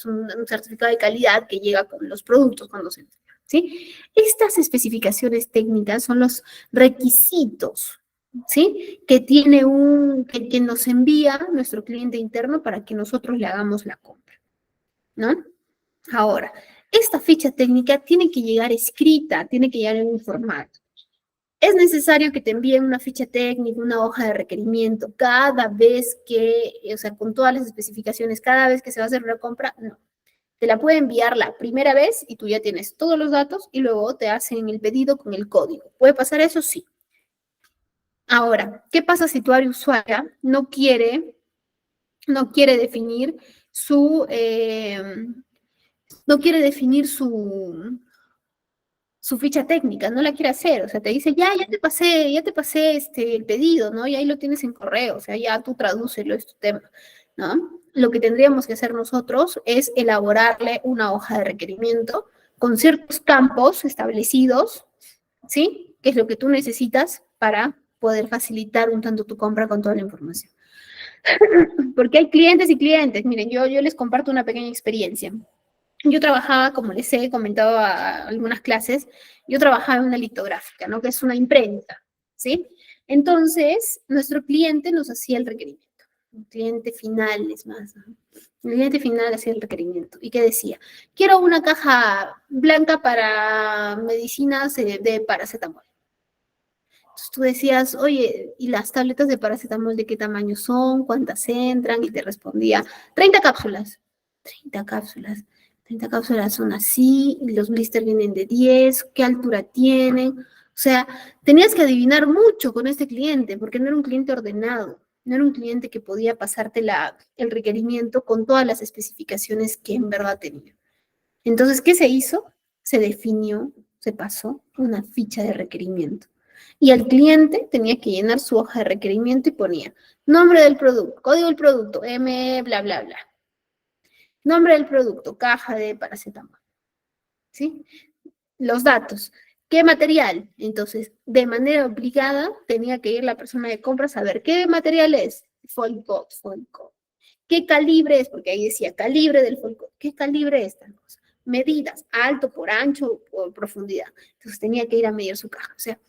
un certificado de calidad que llega con los productos cuando se entregan, ¿sí? Estas especificaciones técnicas son los requisitos, ¿sí? Que nos envía nuestro cliente interno para que nosotros le hagamos la compra, ¿no? Ahora, esta ficha técnica tiene que llegar escrita, tiene que llegar en un formato. Es necesario que te envíen una ficha técnica, una hoja de requerimiento cada vez que, o sea, con todas las especificaciones, cada vez que se va a hacer una compra, no. Te la puede enviar la primera vez y tú ya tienes todos los datos y luego te hacen el pedido con el código. ¿Puede pasar eso? Sí. Ahora, ¿qué pasa si tu área usuaria no quiere definir no quiere definir su ficha técnica, no la quiere hacer, o sea, te dice, ya te pasé el pedido, ¿no? Y ahí lo tienes en correo, o sea, ya tú tradúcelo, es tu tema, ¿no? Lo que tendríamos que hacer nosotros es elaborarle una hoja de requerimiento con ciertos campos establecidos, ¿sí? Que es lo que tú necesitas para poder facilitar un tanto tu compra con toda la información. Porque hay clientes y clientes, miren, yo les comparto una pequeña experiencia. Yo trabajaba, como les he comentado a algunas clases, yo trabajaba en una litográfica, ¿no? Que es una imprenta, ¿sí? Entonces, nuestro cliente nos hacía el requerimiento. El cliente final, es más, ¿no? El cliente final hacía el requerimiento. ¿Y qué decía? Quiero una caja blanca para medicinas de paracetamol. Entonces tú decías, oye, ¿y las tabletas de paracetamol de qué tamaño son? ¿Cuántas entran? Y te respondía, 30 cápsulas. 30 cápsulas. 30 cápsulas son así, y los blisters vienen de 10, ¿qué altura tienen? O sea, tenías que adivinar mucho con este cliente, porque no era un cliente ordenado, no era un cliente que podía pasarte el requerimiento con todas las especificaciones que en verdad tenía. Entonces, ¿qué se hizo? Se definió, se pasó una ficha de requerimiento. Y el cliente tenía que llenar su hoja de requerimiento y ponía nombre del producto, código del producto, M, bla, bla, bla. Nombre del producto, caja de paracetamol. ¿Sí? Los datos. ¿Qué material? Entonces, de manera obligada, tenía que ir la persona de compras a ver qué material es. Foil coat, foil coat. ¿Qué calibre es? Porque ahí decía calibre del foil coat. ¿Qué calibre es esta cosa? Medidas, alto por ancho por profundidad. Entonces tenía que ir a medir su caja. O sea,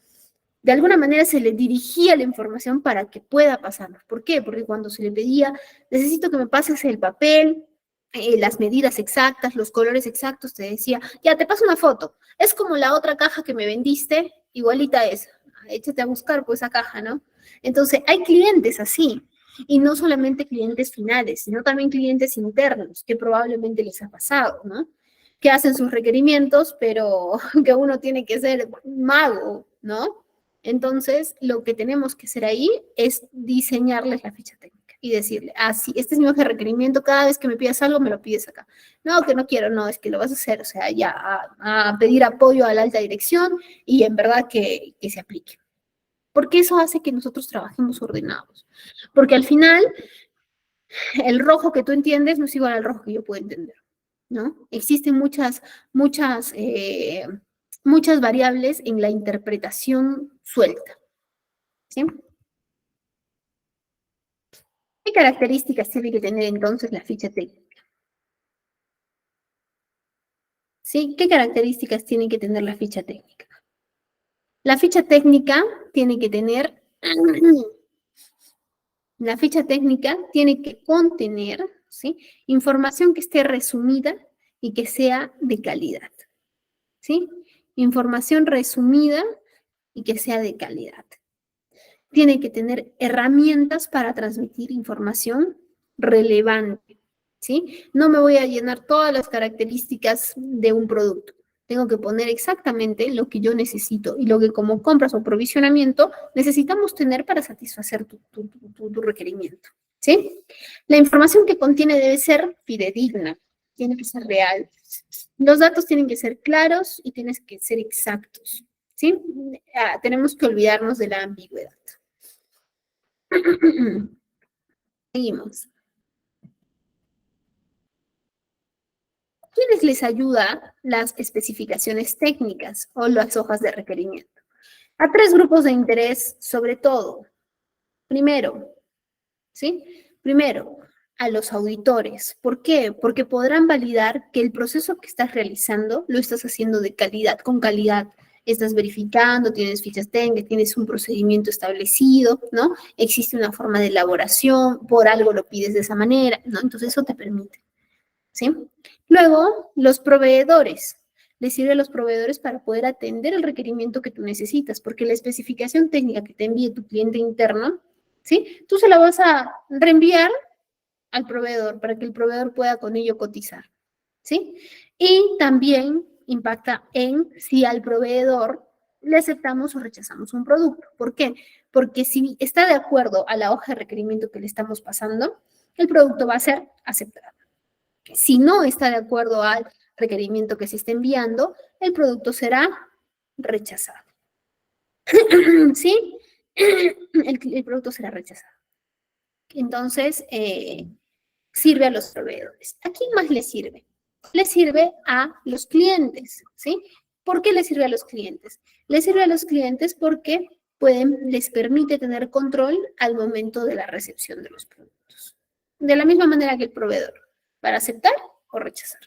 de alguna manera se le dirigía la información para que pueda pasarlo. ¿Por qué? Porque cuando se le pedía, necesito que me pases el papel, las medidas exactas, los colores exactos, te decía, ya te paso una foto. Es como la otra caja que me vendiste, igualita es. Échate a buscar pues esa caja, ¿no? Entonces, hay clientes así. Y no solamente clientes finales, sino también clientes internos, que probablemente les ha pasado, ¿no? Que hacen sus requerimientos, pero que uno tiene que ser mago, ¿no? Entonces, lo que tenemos que hacer ahí es diseñarles la ficha técnica y decirle, ah, sí, este es mi hoja de requerimiento, cada vez que me pidas algo, me lo pides acá. No, que no quiero, no, es que lo vas a hacer, o sea, ya a pedir apoyo a la alta dirección y en verdad que se aplique. Porque eso hace que nosotros trabajemos ordenados. Porque al final, el rojo que tú entiendes no es igual al rojo que yo puedo entender. ¿no? Existen muchas variables en la interpretación suelta, ¿sí? ¿Qué características tiene que tener entonces la ficha técnica? ¿Sí? ¿Qué características tiene que tener la ficha técnica? La ficha técnica tiene que tener, la ficha técnica tiene que contener, ¿sí? Información que esté resumida y que sea de calidad, ¿sí? Información resumida y que sea de calidad. Tiene que tener herramientas para transmitir información relevante, ¿sí? No me voy a llenar todas las características de un producto. Tengo que poner exactamente lo que yo necesito y lo que como compras o provisionamiento necesitamos tener para satisfacer tu requerimiento, ¿sí? La información que contiene debe ser fidedigna, tiene que ser real. Los datos tienen que ser claros y tienen que ser exactos, ¿sí? Tenemos que olvidarnos de la ambigüedad. Seguimos. ¿Quiénes les ayuda las especificaciones técnicas o las hojas de requerimiento? A tres grupos de interés, sobre todo. Primero, ¿sí? Primero, a los auditores. ¿Por qué? Porque podrán validar que el proceso que estás realizando lo estás haciendo de calidad, con calidad. Estás verificando, tienes fichas técnicas, tienes un procedimiento establecido, ¿no? Existe una forma de elaboración, por algo lo pides de esa manera, ¿no? Entonces eso te permite, ¿sí? Luego, los proveedores. Les sirve a los proveedores para poder atender el requerimiento que tú necesitas, porque la especificación técnica que te envíe tu cliente interno, ¿sí? Tú se la vas a reenviar al proveedor para que el proveedor pueda con ello cotizar, ¿sí? Y también impacta en si al proveedor le aceptamos o rechazamos un producto. ¿Por qué? Porque si está de acuerdo a la hoja de requerimiento que le estamos pasando, el producto va a ser aceptado. Si no está de acuerdo al requerimiento que se está enviando, el producto será rechazado. ¿Sí? El producto será rechazado. Entonces, sirve a los proveedores. ¿A quién más le sirve? Le sirve a los clientes, ¿sí? ¿Por qué le sirve a los clientes? Le sirve a los clientes porque les permite tener control al momento de la recepción de los productos. De la misma manera que el proveedor, para aceptar o rechazar.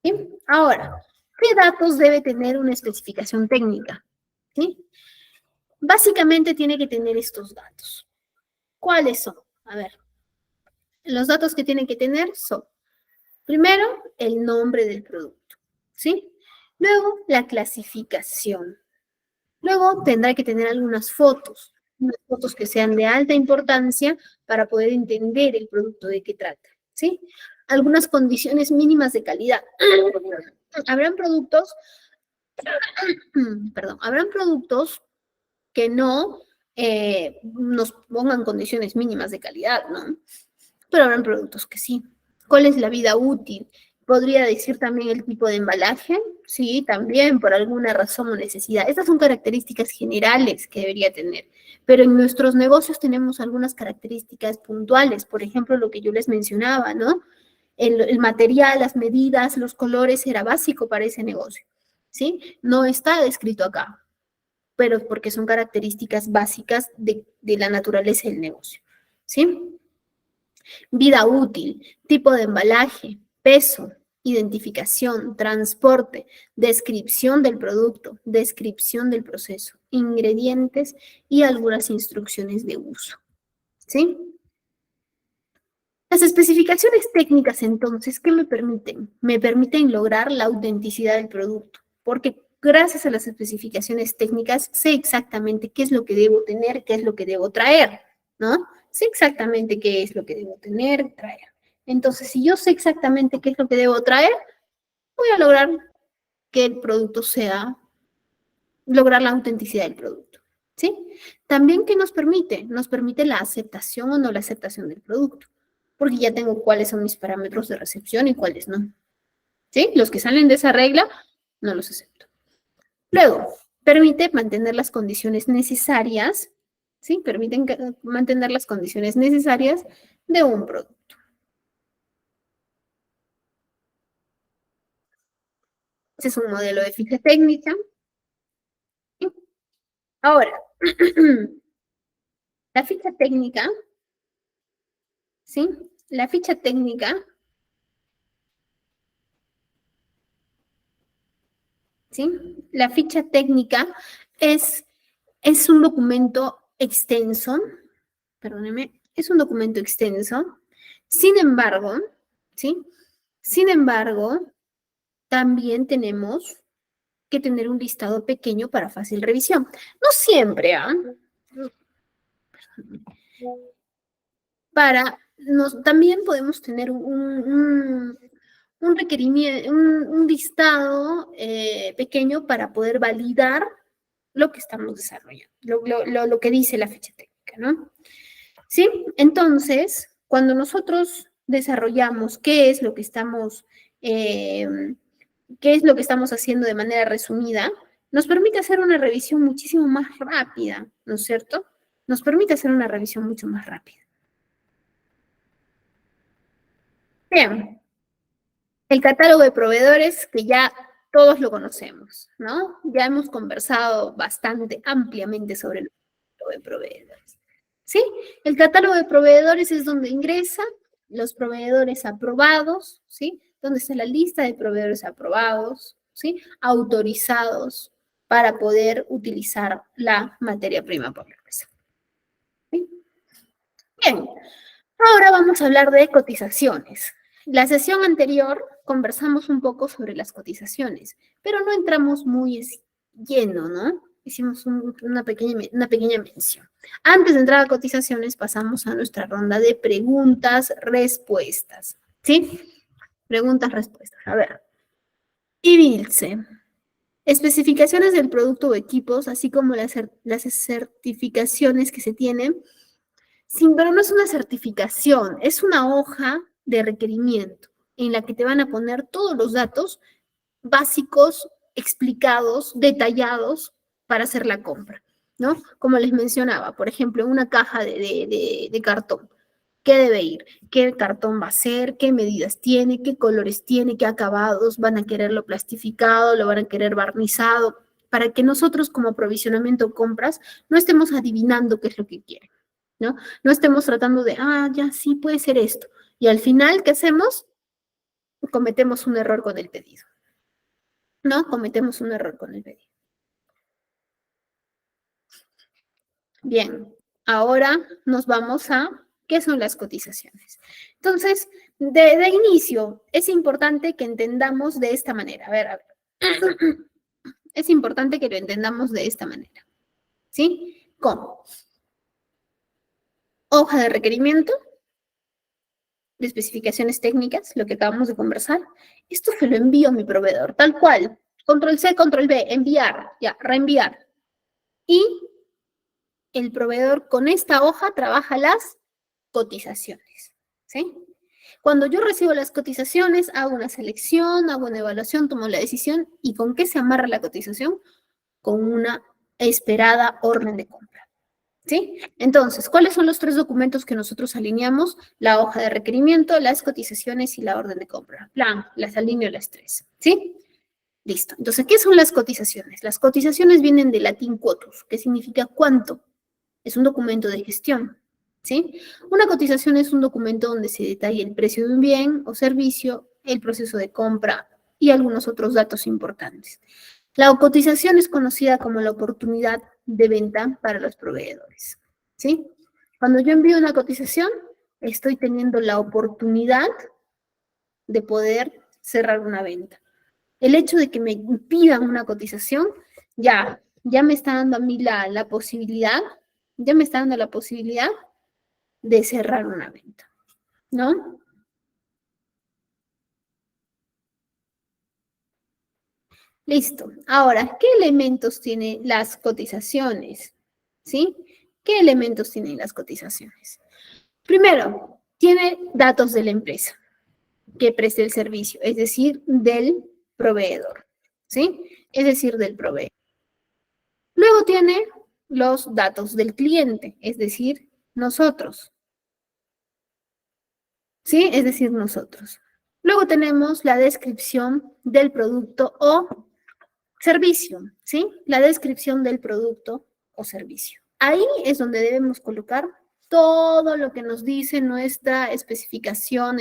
¿Sí? Ahora, ¿qué datos debe tener una especificación técnica? ¿Sí? Básicamente tiene que tener estos datos. ¿Cuáles son? A ver, los datos que tiene que tener son, primero, el nombre del producto, ¿sí? Luego, la clasificación. Luego, tendrá que tener algunas fotos, unas fotos que sean de alta importancia para poder entender el producto de qué trata, ¿sí? Algunas condiciones mínimas de calidad. Habrán productos, perdón, habrán productos que no nos pongan condiciones mínimas de calidad, ¿no? Pero habrán productos que sí. ¿Cuál es la vida útil? Podría decir también el tipo de embalaje, sí, también por alguna razón o necesidad. Estas son características generales que debería tener, pero en nuestros negocios tenemos algunas características puntuales, por ejemplo, lo que yo les mencionaba, ¿no? El material, las medidas, los colores era básico para ese negocio, ¿sí? No está descrito acá, pero porque son características básicas de la naturaleza del negocio, ¿sí? Vida útil, tipo de embalaje, peso, identificación, transporte, descripción del producto, descripción del proceso, ingredientes y algunas instrucciones de uso, ¿sí? Las especificaciones técnicas, entonces, ¿qué me permiten? Me permiten lograr la autenticidad del producto, porque gracias a las especificaciones técnicas sé exactamente qué es lo que debo tener, qué es lo que debo traer, ¿no? Sé exactamente qué es lo que debo tener, traer. Entonces, si yo sé exactamente qué es lo que debo traer, voy a lograr que el producto sea, lograr la autenticidad del producto, ¿sí? También, ¿qué nos permite? Nos permite la aceptación o no la aceptación del producto, porque ya tengo cuáles son mis parámetros de recepción y cuáles no, ¿sí? Los que salen de esa regla, no los acepto. Luego, permite mantener las condiciones necesarias, ¿sí? Permiten mantener las condiciones necesarias de un producto. Este es un modelo de ficha técnica. Ahora, la ficha técnica, ¿sí? La ficha técnica, ¿sí? La ficha técnica es un documento extenso, perdóneme, es un documento extenso. Sin embargo, ¿sí? Sin embargo, también tenemos que tener un listado pequeño para fácil revisión. No siempre, ¿ah? También podemos tener un requerimiento, un listado pequeño para poder validar lo que estamos desarrollando, lo que dice la ficha técnica, ¿no? ¿Sí? Entonces, cuando nosotros desarrollamos qué es lo que estamos haciendo de manera resumida, nos permite hacer una revisión muchísimo más rápida, ¿no es cierto? Nos permite hacer una revisión mucho más rápida. Bien, el catálogo de proveedores que ya todos lo conocemos, ¿no? Ya hemos conversado bastante ampliamente sobre el catálogo de proveedores. ¿Sí? El catálogo de proveedores es donde ingresan los proveedores aprobados, ¿sí? Donde está la lista de proveedores aprobados, ¿sí? Autorizados para poder utilizar la materia prima por la empresa. ¿Sí? Bien, ahora vamos a hablar de cotizaciones. La sesión anterior conversamos un poco sobre las cotizaciones, pero no entramos muy lleno, ¿no? Hicimos una pequeña mención. Antes de entrar a cotizaciones, pasamos a nuestra ronda de preguntas-respuestas. ¿Sí? Preguntas-respuestas. A ver. IBILSE. Especificaciones del producto o equipos, así como las certificaciones que se tienen. Sí, pero no es una certificación, es una hoja de requerimiento en la que te van a poner todos los datos básicos, explicados, detallados para hacer la compra, ¿no? Como les mencionaba, por ejemplo, una caja de cartón. ¿Qué debe ir? ¿Qué cartón va a ser? ¿Qué medidas tiene? ¿Qué colores tiene? ¿Qué acabados? ¿Van a quererlo plastificado? ¿Lo van a querer barnizado? Para que nosotros como aprovisionamiento compras no estemos adivinando qué es lo que quieren, ¿no? No estemos tratando de, ya, sí, puede ser esto. Y al final, ¿qué hacemos? Cometemos un error con el pedido. ¿No? Cometemos un error con el pedido. Bien, ahora nos vamos a qué son las cotizaciones. Entonces, de inicio, es importante que entendamos de esta manera. A ver. Es importante que lo entendamos de esta manera. ¿Sí? ¿Cómo? Hoja de requerimiento, de especificaciones técnicas, lo que acabamos de conversar. Esto se lo envío a mi proveedor, tal cual. Control C, control V, enviar, ya, reenviar. Y el proveedor con esta hoja trabaja las cotizaciones, ¿sí? Cuando yo recibo las cotizaciones, hago una selección, hago una evaluación, tomo la decisión. ¿Y con qué se amarra la cotización? Con una esperada orden de compra. ¿Sí? Entonces, ¿cuáles son los tres documentos que nosotros alineamos? La hoja de requerimiento, las cotizaciones y la orden de compra. Plan, las alineo las tres. ¿Sí? Listo. Entonces, ¿qué son las cotizaciones? Las cotizaciones vienen del latín quotus, que significa cuánto. Es un documento de gestión. ¿Sí? Una cotización es un documento donde se detalla el precio de un bien o servicio, el proceso de compra y algunos otros datos importantes. La cotización es conocida como la oportunidad de venta para los proveedores. ¿Sí? Cuando yo envío una cotización, estoy teniendo la oportunidad de poder cerrar una venta. El hecho de que me pidan una cotización, ya me está dando a mí la posibilidad, ya me está dando la posibilidad de cerrar una venta, ¿no? Listo. Ahora, ¿qué elementos tienen las cotizaciones? ¿Sí? ¿Qué elementos tienen las cotizaciones? Primero, tiene datos de la empresa que preste el servicio, es decir, del proveedor, ¿sí? Es decir, del proveedor. Luego tiene los datos del cliente, es decir, nosotros, ¿sí? Es decir, nosotros. Luego tenemos la descripción del producto o servicio, ¿sí? La descripción del producto o servicio. Ahí es donde debemos colocar todo lo que nos dice nuestra especificación,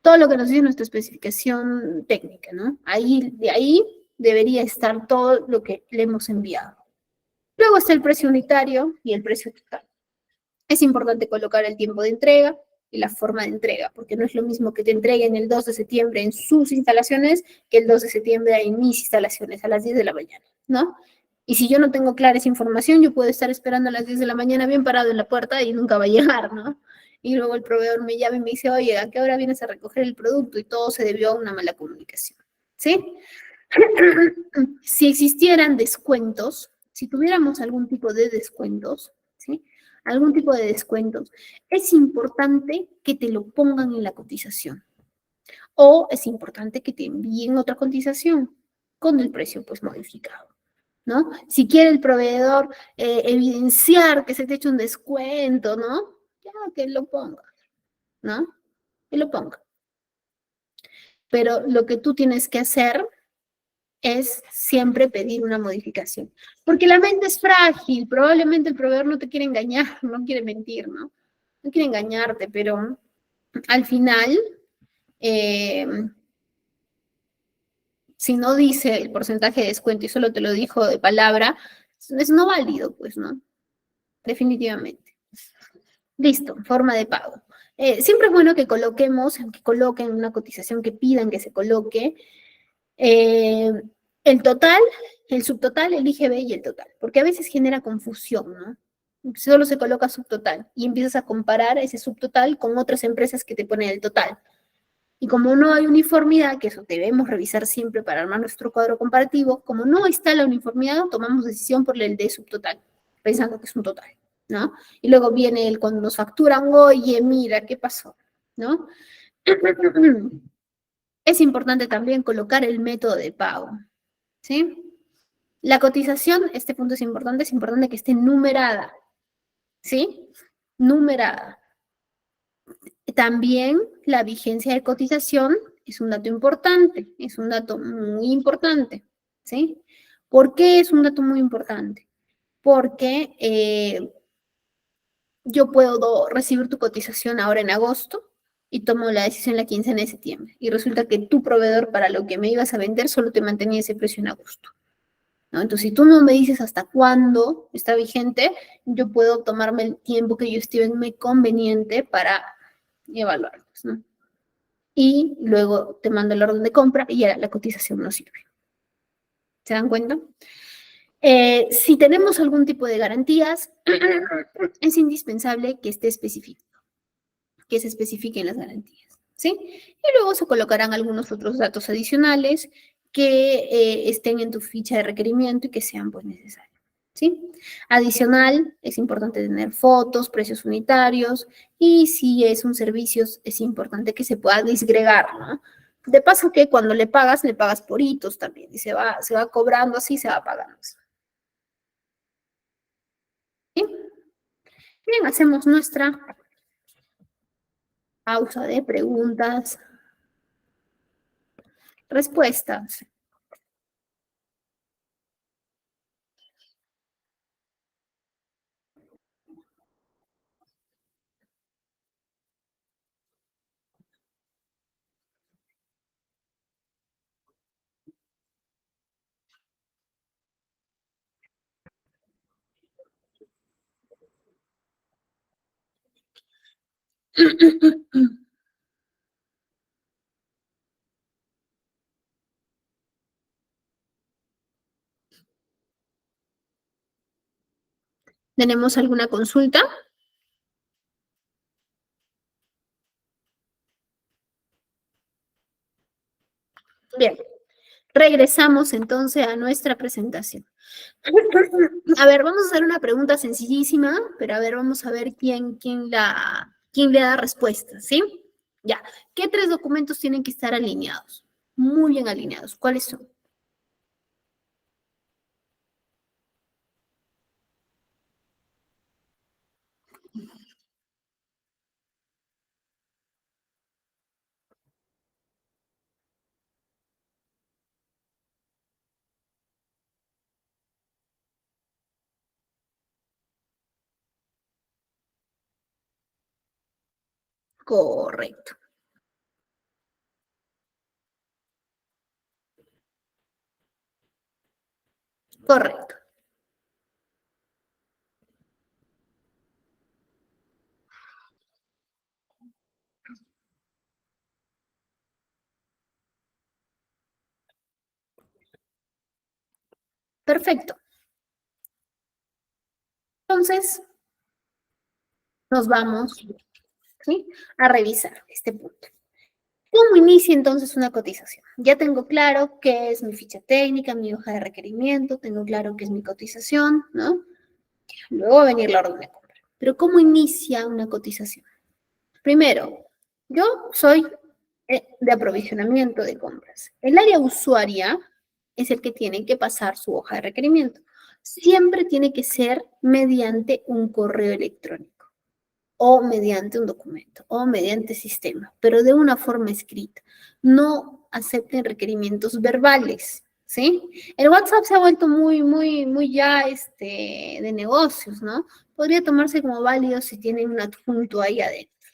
todo lo que nos dice nuestra especificación técnica, ¿no? Ahí, de ahí debería estar todo lo que le hemos enviado. Luego está el precio unitario y el precio total. Es importante colocar el tiempo de entrega y la forma de entrega, porque no es lo mismo que te entreguen el 2 de septiembre en sus instalaciones que el 2 de septiembre en mis instalaciones a las 10 de la mañana, ¿no? Y si yo no tengo clara esa información, yo puedo estar esperando a las 10 de la mañana bien parado en la puerta y nunca va a llegar, ¿no? Y luego el proveedor me llama y me dice, oye, ¿a qué hora vienes a recoger el producto? Y todo se debió a una mala comunicación, ¿sí? Si existieran descuentos, si tuviéramos algún tipo de descuentos, ¿sí? Algún tipo de descuentos, es importante que te lo pongan en la cotización o es importante que te envíen otra cotización con el precio pues modificado, ¿no? Si quiere el proveedor evidenciar que se te ha hecho un descuento, ¿no? Ya que lo ponga, ¿no? Que lo ponga. Pero lo que tú tienes que hacer es siempre pedir una modificación. Porque la mente es frágil, probablemente el proveedor no te quiere engañar, no quiere mentir, ¿no? No quiere engañarte, pero al final, eh, si no dice el porcentaje de descuento y solo te lo dijo de palabra, es no válido, pues, ¿no? Definitivamente. Listo, forma de pago. Siempre es bueno que coloquemos, que coloquen una cotización que pidan que se coloque, eh, el total, el subtotal, el IGB y el total, porque a veces genera confusión, ¿no? Solo se coloca subtotal y empiezas a comparar ese subtotal con otras empresas que te ponen el total. Y como no hay uniformidad, que eso debemos revisar siempre para armar nuestro cuadro comparativo, como no está la uniformidad, tomamos decisión por el de subtotal, pensando que es un total, ¿no? Y luego viene el cuando nos facturan, oye, mira, ¿qué pasó? ¿No? Es importante también colocar el método de pago, ¿sí? La cotización, este punto es importante que esté numerada, ¿sí? Numerada. También la vigencia de cotización es un dato importante, es un dato muy importante, ¿sí? ¿Por qué es un dato muy importante? Porque yo puedo recibir tu cotización ahora en agosto y tomo la decisión la quincena de septiembre y resulta que tu proveedor para lo que me ibas a vender solo te mantenía ese precio en agosto, ¿no? Entonces, si tú no me dices hasta cuándo está vigente, yo puedo tomarme el tiempo que yo estime conveniente para evaluarlos, ¿no? Y luego te mando el orden de compra y ya la cotización no sirve. ¿Se dan cuenta? Si tenemos algún tipo de garantías, es indispensable que esté específico, que se especifiquen las garantías, ¿sí? Y luego se colocarán algunos otros datos adicionales que estén en tu ficha de requerimiento y que sean pues necesarios, ¿sí? Adicional, es importante tener fotos, precios unitarios y si es un servicio, es importante que se pueda disgregar, ¿no? De paso que cuando le pagas por hitos también y se va cobrando así, se va pagando. ¿Sí? Bien, hacemos nuestra pausa de preguntas, respuestas. ¿Tenemos alguna consulta? Bien, regresamos entonces a nuestra presentación. A ver, vamos a hacer una pregunta sencillísima, pero a ver, vamos a ver quién le da respuesta, ¿sí? Ya, ¿qué tres documentos tienen que estar alineados? Muy bien alineados. ¿Cuáles son? Correcto. Correcto. Perfecto. Entonces, nos vamos, ¿sí?, a revisar este punto. ¿Cómo inicia entonces una cotización? Ya tengo claro qué es mi ficha técnica, mi hoja de requerimiento, tengo claro qué es mi cotización, ¿no? Luego va a venir la orden de compra. Pero ¿cómo inicia una cotización? Primero, yo soy de aprovisionamiento de compras. El área usuaria es el que tiene que pasar su hoja de requerimiento. Siempre tiene que ser mediante un correo electrónico o mediante un documento o mediante sistema, pero de una forma escrita. No acepten requerimientos verbales, ¿sí? El WhatsApp se ha vuelto muy ya de negocios, ¿no? Podría tomarse como válido si tienen un adjunto ahí adentro,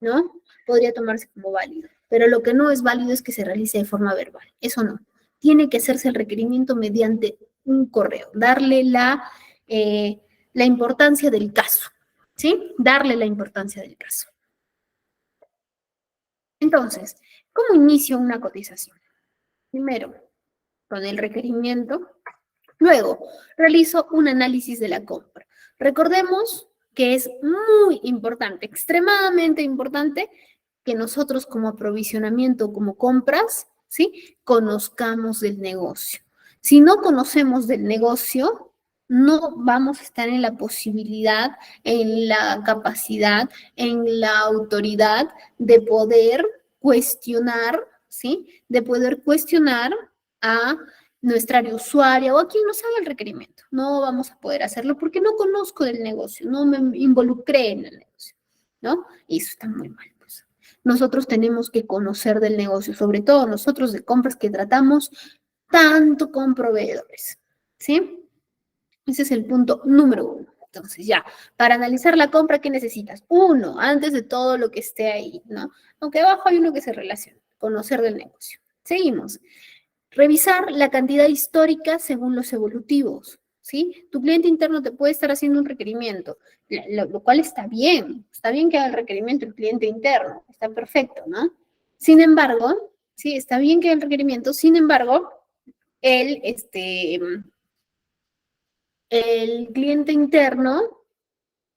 ¿no? Podría tomarse como válido, pero lo que no es válido es que se realice de forma verbal, eso no. Tiene que hacerse el requerimiento mediante un correo, darle la importancia del caso, ¿sí? Darle la importancia del caso. Entonces, ¿cómo inicio una cotización? Primero, con el requerimiento. Luego, realizo un análisis de la compra. Recordemos que es muy importante, extremadamente importante, que nosotros como aprovisionamiento, como compras, ¿sí?, conozcamos del negocio. Si no conocemos del negocio, no vamos a estar en la posibilidad, en la capacidad, en la autoridad de poder cuestionar, ¿sí?, de poder cuestionar a nuestra área usuaria o a quien nos haga el requerimiento. No vamos a poder hacerlo porque no conozco del negocio, no me involucré en el negocio, ¿no? Y eso está muy mal, pues. Nosotros tenemos que conocer del negocio, sobre todo nosotros de compras que tratamos tanto con proveedores, ¿sí? Ese es el punto número uno. Entonces, ya, para analizar la compra, ¿qué necesitas? Uno, antes de todo lo que esté ahí, ¿no? Aunque abajo hay uno que se relaciona, conocer del negocio. Seguimos. Revisar la cantidad histórica según los evolutivos, ¿sí? Tu cliente interno te puede estar haciendo un requerimiento, lo cual está bien que haga el requerimiento el cliente interno, está perfecto, ¿no? Sin embargo, sí, está bien que haga el requerimiento, sin embargo, el, el cliente interno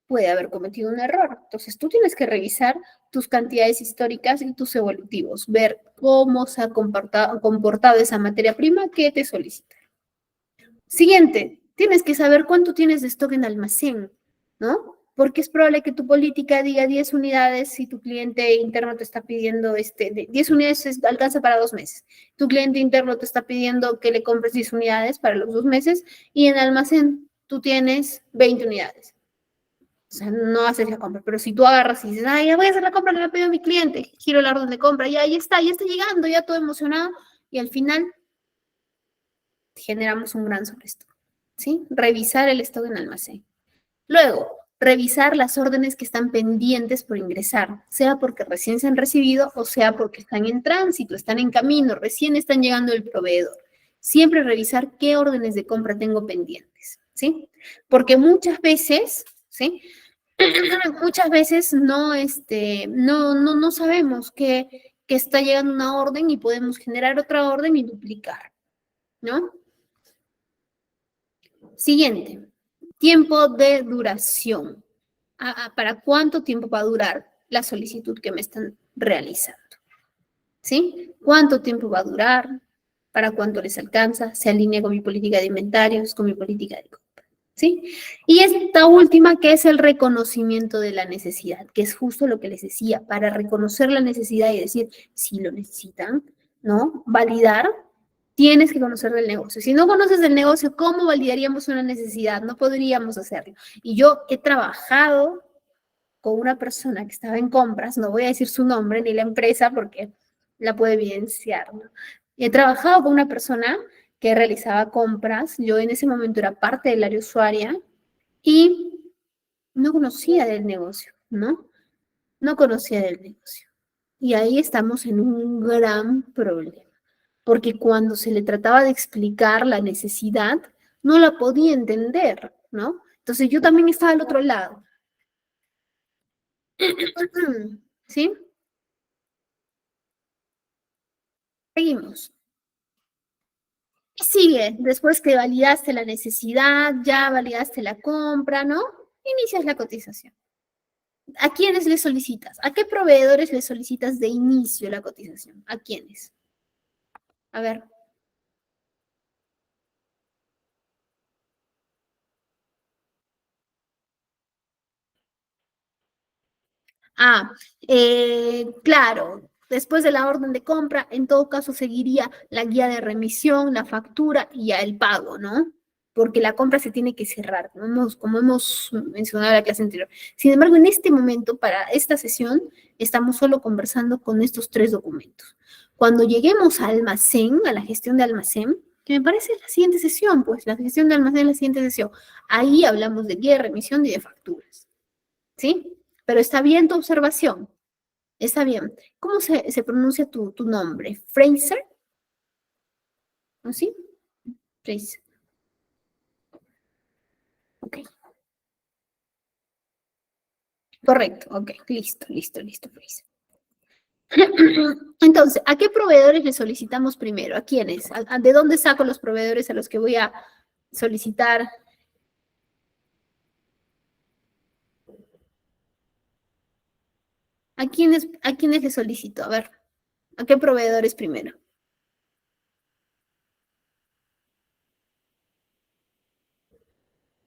puede haber cometido un error. Entonces, tú tienes que revisar tus cantidades históricas y tus evolutivos, ver cómo se ha comportado esa materia prima que te solicita. Siguiente, tienes que saber cuánto tienes de stock en almacén, ¿no? Porque es probable que tu política diga 10 unidades si tu cliente interno te está pidiendo, 10 unidades alcanza para 2 meses. Tu cliente interno te está pidiendo que le compres 10 unidades para los 2 meses y en almacén tú tienes 20 unidades. O sea, no haces la compra, pero si tú agarras y dices, ay, ya voy a hacer la compra que me ha pedido mi cliente, giro la orden de compra, ya ya está llegando, ya todo emocionado, y al final generamos un gran sobrestock, ¿sí? Revisar el stock en almacén. Luego, revisar las órdenes que están pendientes por ingresar, sea porque recién se han recibido o sea porque están en tránsito, están en camino, recién están llegando el proveedor. Siempre revisar qué órdenes de compra tengo pendientes, ¿sí? Porque muchas veces, ¿sí? Muchas veces no sabemos que está llegando una orden y podemos generar otra orden y duplicar, ¿no? Siguiente, tiempo de duración. ¿Para cuánto tiempo va a durar la solicitud que me están realizando? ¿Sí? ¿Cuánto tiempo va a durar? ¿Para cuánto les alcanza? ¿Se alinea con mi política de inventarios, con mi política de compra? ¿Sí? Y esta última, que es el reconocimiento de la necesidad, que es justo lo que les decía, para reconocer la necesidad y decir, si lo necesitan, ¿no? Validar, tienes que conocer del negocio. Si no conoces del negocio, ¿cómo validaríamos una necesidad? No podríamos hacerlo. Y yo he trabajado con una persona que estaba en compras, no voy a decir su nombre ni la empresa porque la puede evidenciar, ¿no? He trabajado con una persona que realizaba compras, yo en ese momento era parte del área usuaria y no conocía del negocio, ¿no? No conocía del negocio. Y ahí estamos en un gran problema, porque cuando se le trataba de explicar la necesidad, no la podía entender, ¿no? Entonces yo también estaba al otro lado. ¿Sí? Seguimos. Y sigue, después que validaste la necesidad, ya validaste la compra, ¿no? Inicias la cotización. ¿A quiénes le solicitas? ¿A qué proveedores le solicitas de inicio la cotización? ¿A quiénes? A ver. Ah, claro, después de la orden de compra, en todo caso seguiría la guía de remisión, la factura y ya el pago, ¿no? Porque la compra se tiene que cerrar, como hemos mencionado en la clase anterior. Sin embargo, en este momento, para esta sesión, estamos solo conversando con estos tres documentos. Cuando lleguemos a almacén, a la gestión de almacén, que me parece la siguiente sesión, pues la gestión de almacén es la siguiente sesión. Ahí hablamos de guía de remisión y de facturas, ¿sí? Pero está bien tu observación. Está bien. ¿Cómo se pronuncia tu nombre? ¿Fraser? ¿O sí? Fraser. Ok. Correcto. Ok. Listo, listo, listo, Fraser. Entonces, ¿a qué proveedores le solicitamos primero? ¿A quiénes? ¿De dónde saco los proveedores a los que voy a solicitar? ¿A quiénes le solicito? A ver, ¿a qué proveedores primero?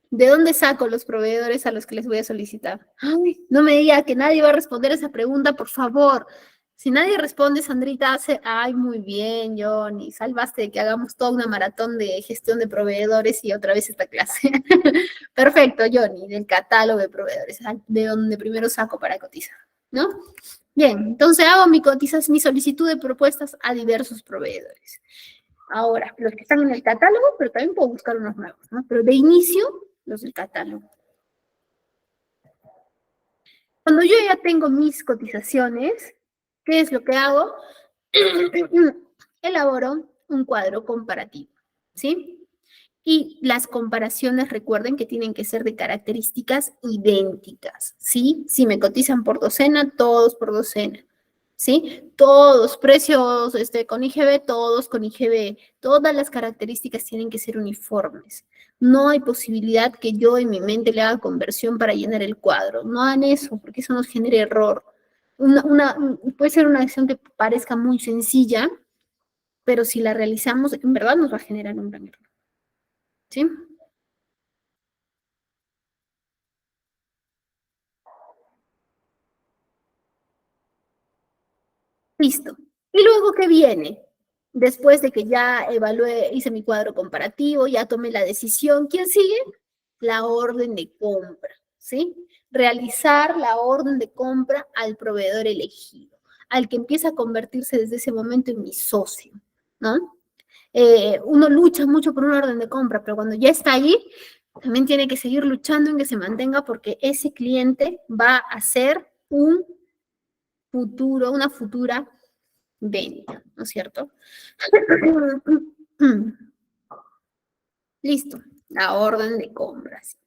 ¿De dónde saco los proveedores a los que les voy a solicitar? Ay, no me diga que nadie va a responder esa pregunta, por favor. Si nadie responde, Sandrita hace, ay, muy bien, Johnny, salvaste de que hagamos toda una maratón de gestión de proveedores y otra vez esta clase. Perfecto, Johnny, del catálogo de proveedores, de donde primero saco para cotizar, ¿no? Bien, entonces hago mi solicitud de propuestas a diversos proveedores. Ahora, los que están en el catálogo, pero también puedo buscar unos nuevos, ¿no? Pero de inicio, los del catálogo. Cuando yo ya tengo mis cotizaciones, ¿qué es lo que hago? Elaboro un cuadro comparativo, ¿sí? Y las comparaciones, recuerden que tienen que ser de características idénticas, ¿sí? Si me cotizan por docena, todos por docena, ¿sí? Todos, precios con IGB, todos con IGB. Todas las características tienen que ser uniformes. No hay posibilidad que yo en mi mente le haga conversión para llenar el cuadro. No hagan eso, porque eso nos genera error. Puede ser una acción que parezca muy sencilla, pero si la realizamos, en verdad nos va a generar un gran error, ¿sí? Listo. ¿Y luego qué viene? Después de que ya evalué, hice mi cuadro comparativo, ya tomé la decisión, ¿quién sigue? La orden de compra, ¿sí? Realizar la orden de compra al proveedor elegido, al que empieza a convertirse desde ese momento en mi socio, ¿no? Uno lucha mucho por una orden de compra, pero cuando ya está ahí, también tiene que seguir luchando en que se mantenga porque ese cliente va a ser un futuro, una futura venta, ¿no es cierto? Listo, la orden de compras.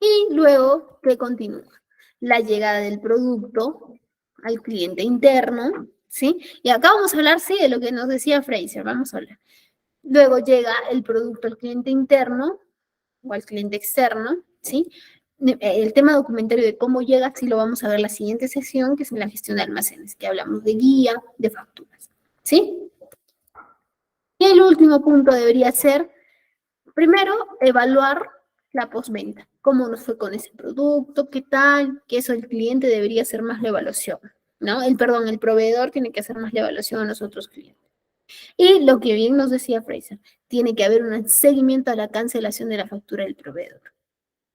Y luego, ¿qué continúa? La llegada del producto al cliente interno, ¿sí? Y acá vamos a hablar, sí, de lo que nos decía Fraser, vamos a hablar. Luego llega el producto al cliente interno o al cliente externo, ¿sí? El tema documentario de cómo llega, sí lo vamos a ver en la siguiente sesión, que es en la gestión de almacenes, que hablamos de guía, de facturas, ¿sí? Y el último punto debería ser, primero, evaluar la postventa. ¿Cómo nos fue con ese producto? ¿Qué tal? Que eso el cliente debería hacer más la evaluación, ¿no? El proveedor tiene que hacer más la evaluación a nosotros clientes. Y lo que bien nos decía Fraser, tiene que haber un seguimiento a la cancelación de la factura del proveedor.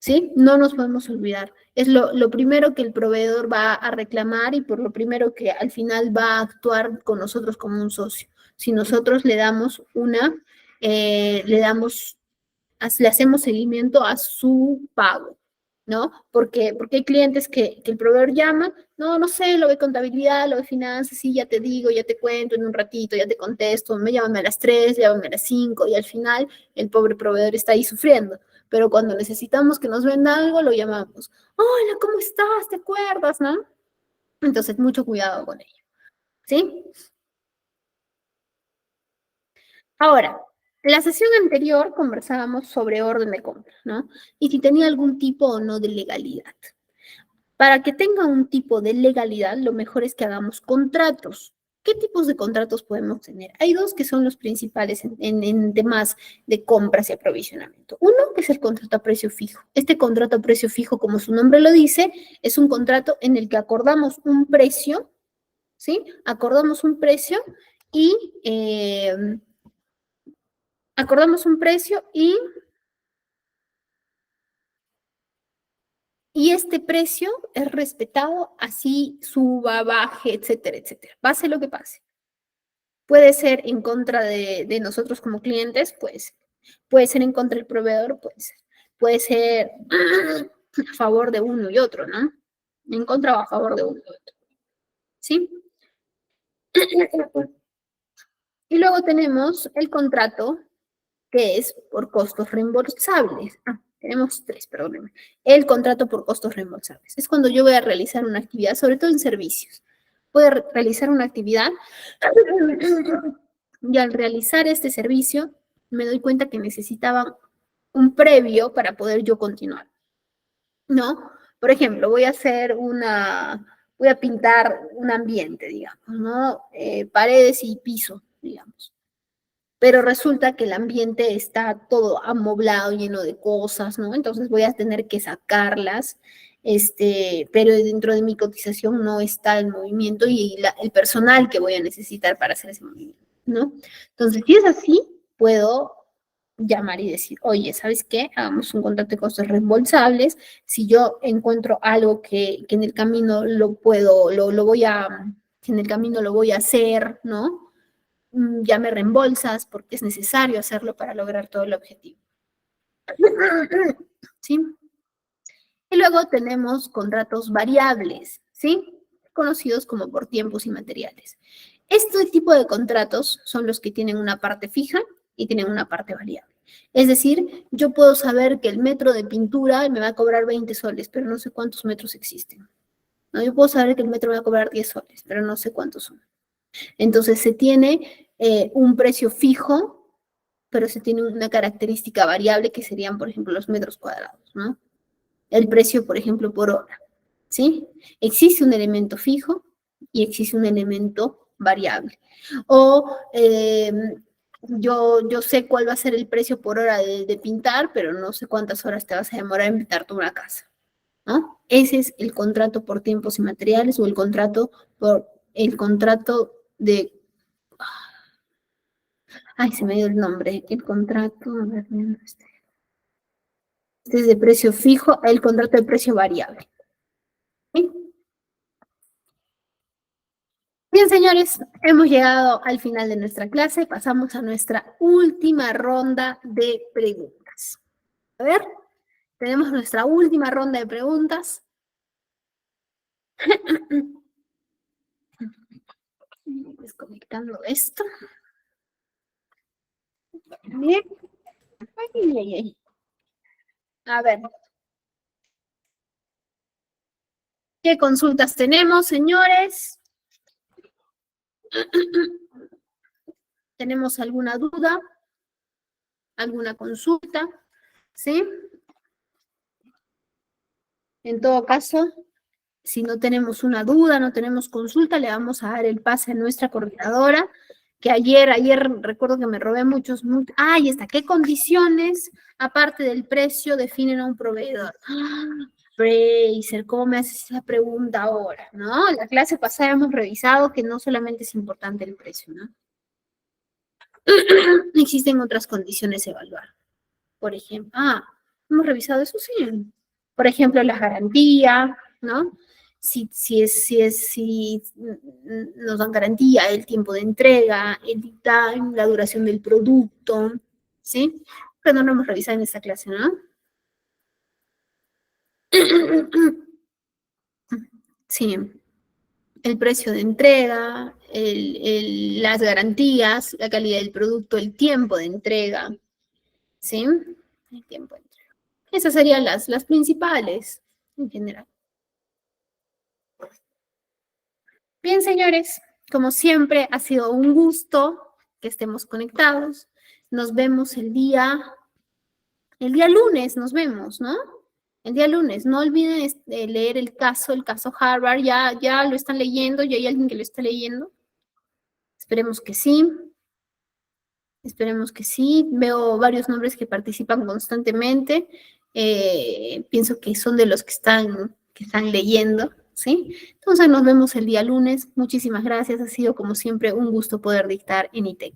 ¿Sí? No nos podemos olvidar. Es lo primero que el proveedor va a reclamar y por lo primero que al final va a actuar con nosotros como un socio. Si nosotros le hacemos seguimiento a su pago. ¿no? Porque hay clientes que el proveedor llama, no sé, lo de contabilidad, lo de finanzas, sí, ya te digo, ya te cuento en un ratito, ya te contesto, me llaman a las 3, llámame a las 5 y al final el pobre proveedor está ahí sufriendo. Pero cuando necesitamos que nos venda algo, lo llamamos. Hola, ¿cómo estás? ¿Te acuerdas, no? Entonces, mucho cuidado con ello, ¿sí? Ahora, la sesión anterior conversábamos sobre orden de compra, ¿no? Y si tenía algún tipo o no de legalidad. Para que tenga un tipo de legalidad, lo mejor es que hagamos contratos. ¿Qué tipos de contratos podemos tener? Hay dos que son los principales en temas de compras y aprovisionamiento. Uno, que es el contrato a precio fijo. Este contrato a precio fijo, como su nombre lo dice, es un contrato en el que acordamos un precio, ¿sí? Acordamos un precio y acordamos un precio y este precio es respetado, así suba, baje, etcétera, etcétera. Pase lo que pase. Puede ser en contra de nosotros como clientes, pues puede ser en contra del proveedor, pues puede ser a favor de uno y otro, ¿no? En contra o a favor de uno y otro, ¿sí? Y luego tenemos el contrato que es por costos reembolsables. Tenemos tres, perdónenme. El contrato por costos reembolsables. Es cuando yo voy a realizar una actividad, sobre todo en servicios. Voy a realizar una actividad y al realizar este servicio me doy cuenta que necesitaba un previo para poder yo continuar, ¿no? Por ejemplo, voy a pintar un ambiente, digamos, ¿no? Paredes y piso, digamos, pero resulta que el ambiente está todo amoblado, lleno de cosas, ¿no? Entonces voy a tener que sacarlas, pero dentro de mi cotización no está el movimiento y el personal que voy a necesitar para hacer ese movimiento, ¿no? Entonces, si es así, puedo llamar y decir, oye, ¿sabes qué? Hagamos un contrato de costos reembolsables. Si yo encuentro algo que en el camino que en el camino lo voy a hacer, ¿no? Ya me reembolsas porque es necesario hacerlo para lograr todo el objetivo. ¿Sí? Y luego tenemos contratos variables, ¿sí? Conocidos como por tiempos y materiales. Este tipo de contratos son los que tienen una parte fija y tienen una parte variable. Es decir, yo puedo saber que el metro de pintura me va a cobrar 20 soles, pero no sé cuántos metros existen. ¿No? Yo puedo saber que el metro me va a cobrar 10 soles, pero no sé cuántos son. Entonces se tiene un precio fijo, pero se tiene una característica variable que serían, por ejemplo, los metros cuadrados, ¿no? El precio, por ejemplo, por hora, ¿sí? Existe un elemento fijo y existe un elemento variable. O yo sé cuál va a ser el precio por hora de pintar, pero no sé cuántas horas te vas a demorar en pintarte una casa, ¿no? Ese es el contrato por tiempos y materiales o el contrato de ay, se me dio el nombre. El contrato, a ver, este es de precio fijo, el contrato de precio variable. ¿Sí? Bien, señores, hemos llegado al final de nuestra clase. Pasamos a nuestra última ronda de preguntas. A ver, tenemos nuestra última ronda de preguntas. Desconectando esto. Bien. Ay, ay, ay. A ver, ¿qué consultas tenemos, señores? ¿Tenemos alguna duda? ¿Alguna consulta? ¿Sí? En todo caso, si no tenemos una duda, no tenemos consulta, le vamos a dar el pase a nuestra coordinadora, que ayer recuerdo que me robé muchos, ahí está, ¿qué condiciones, aparte del precio, definen a un proveedor? Fraser, ¿cómo me haces esa pregunta ahora? ¿No? La clase pasada hemos revisado que no solamente es importante el precio, ¿no? Existen otras condiciones a evaluar. Por ejemplo, hemos revisado eso, sí. Por ejemplo, la garantía, ¿no? Si nos dan garantía, el tiempo de entrega, el lead time, la duración del producto, ¿sí? Pero no lo hemos revisado en esta clase, ¿no? Sí, el precio de entrega, las garantías, la calidad del producto, el tiempo de entrega, ¿sí? El tiempo de entrega. Esas serían las principales en general. Bien, señores, como siempre, ha sido un gusto que estemos conectados. Nos vemos el día lunes, nos vemos, ¿no? El día lunes. No olviden leer el caso Harvard. Ya lo están leyendo, ya hay alguien que lo está leyendo. Esperemos que sí. Esperemos que sí. Veo varios nombres que participan constantemente. Pienso que son de los que están leyendo, ¿sí? Entonces nos vemos el día lunes. Muchísimas gracias. Ha sido como siempre un gusto poder dictar en ITEC.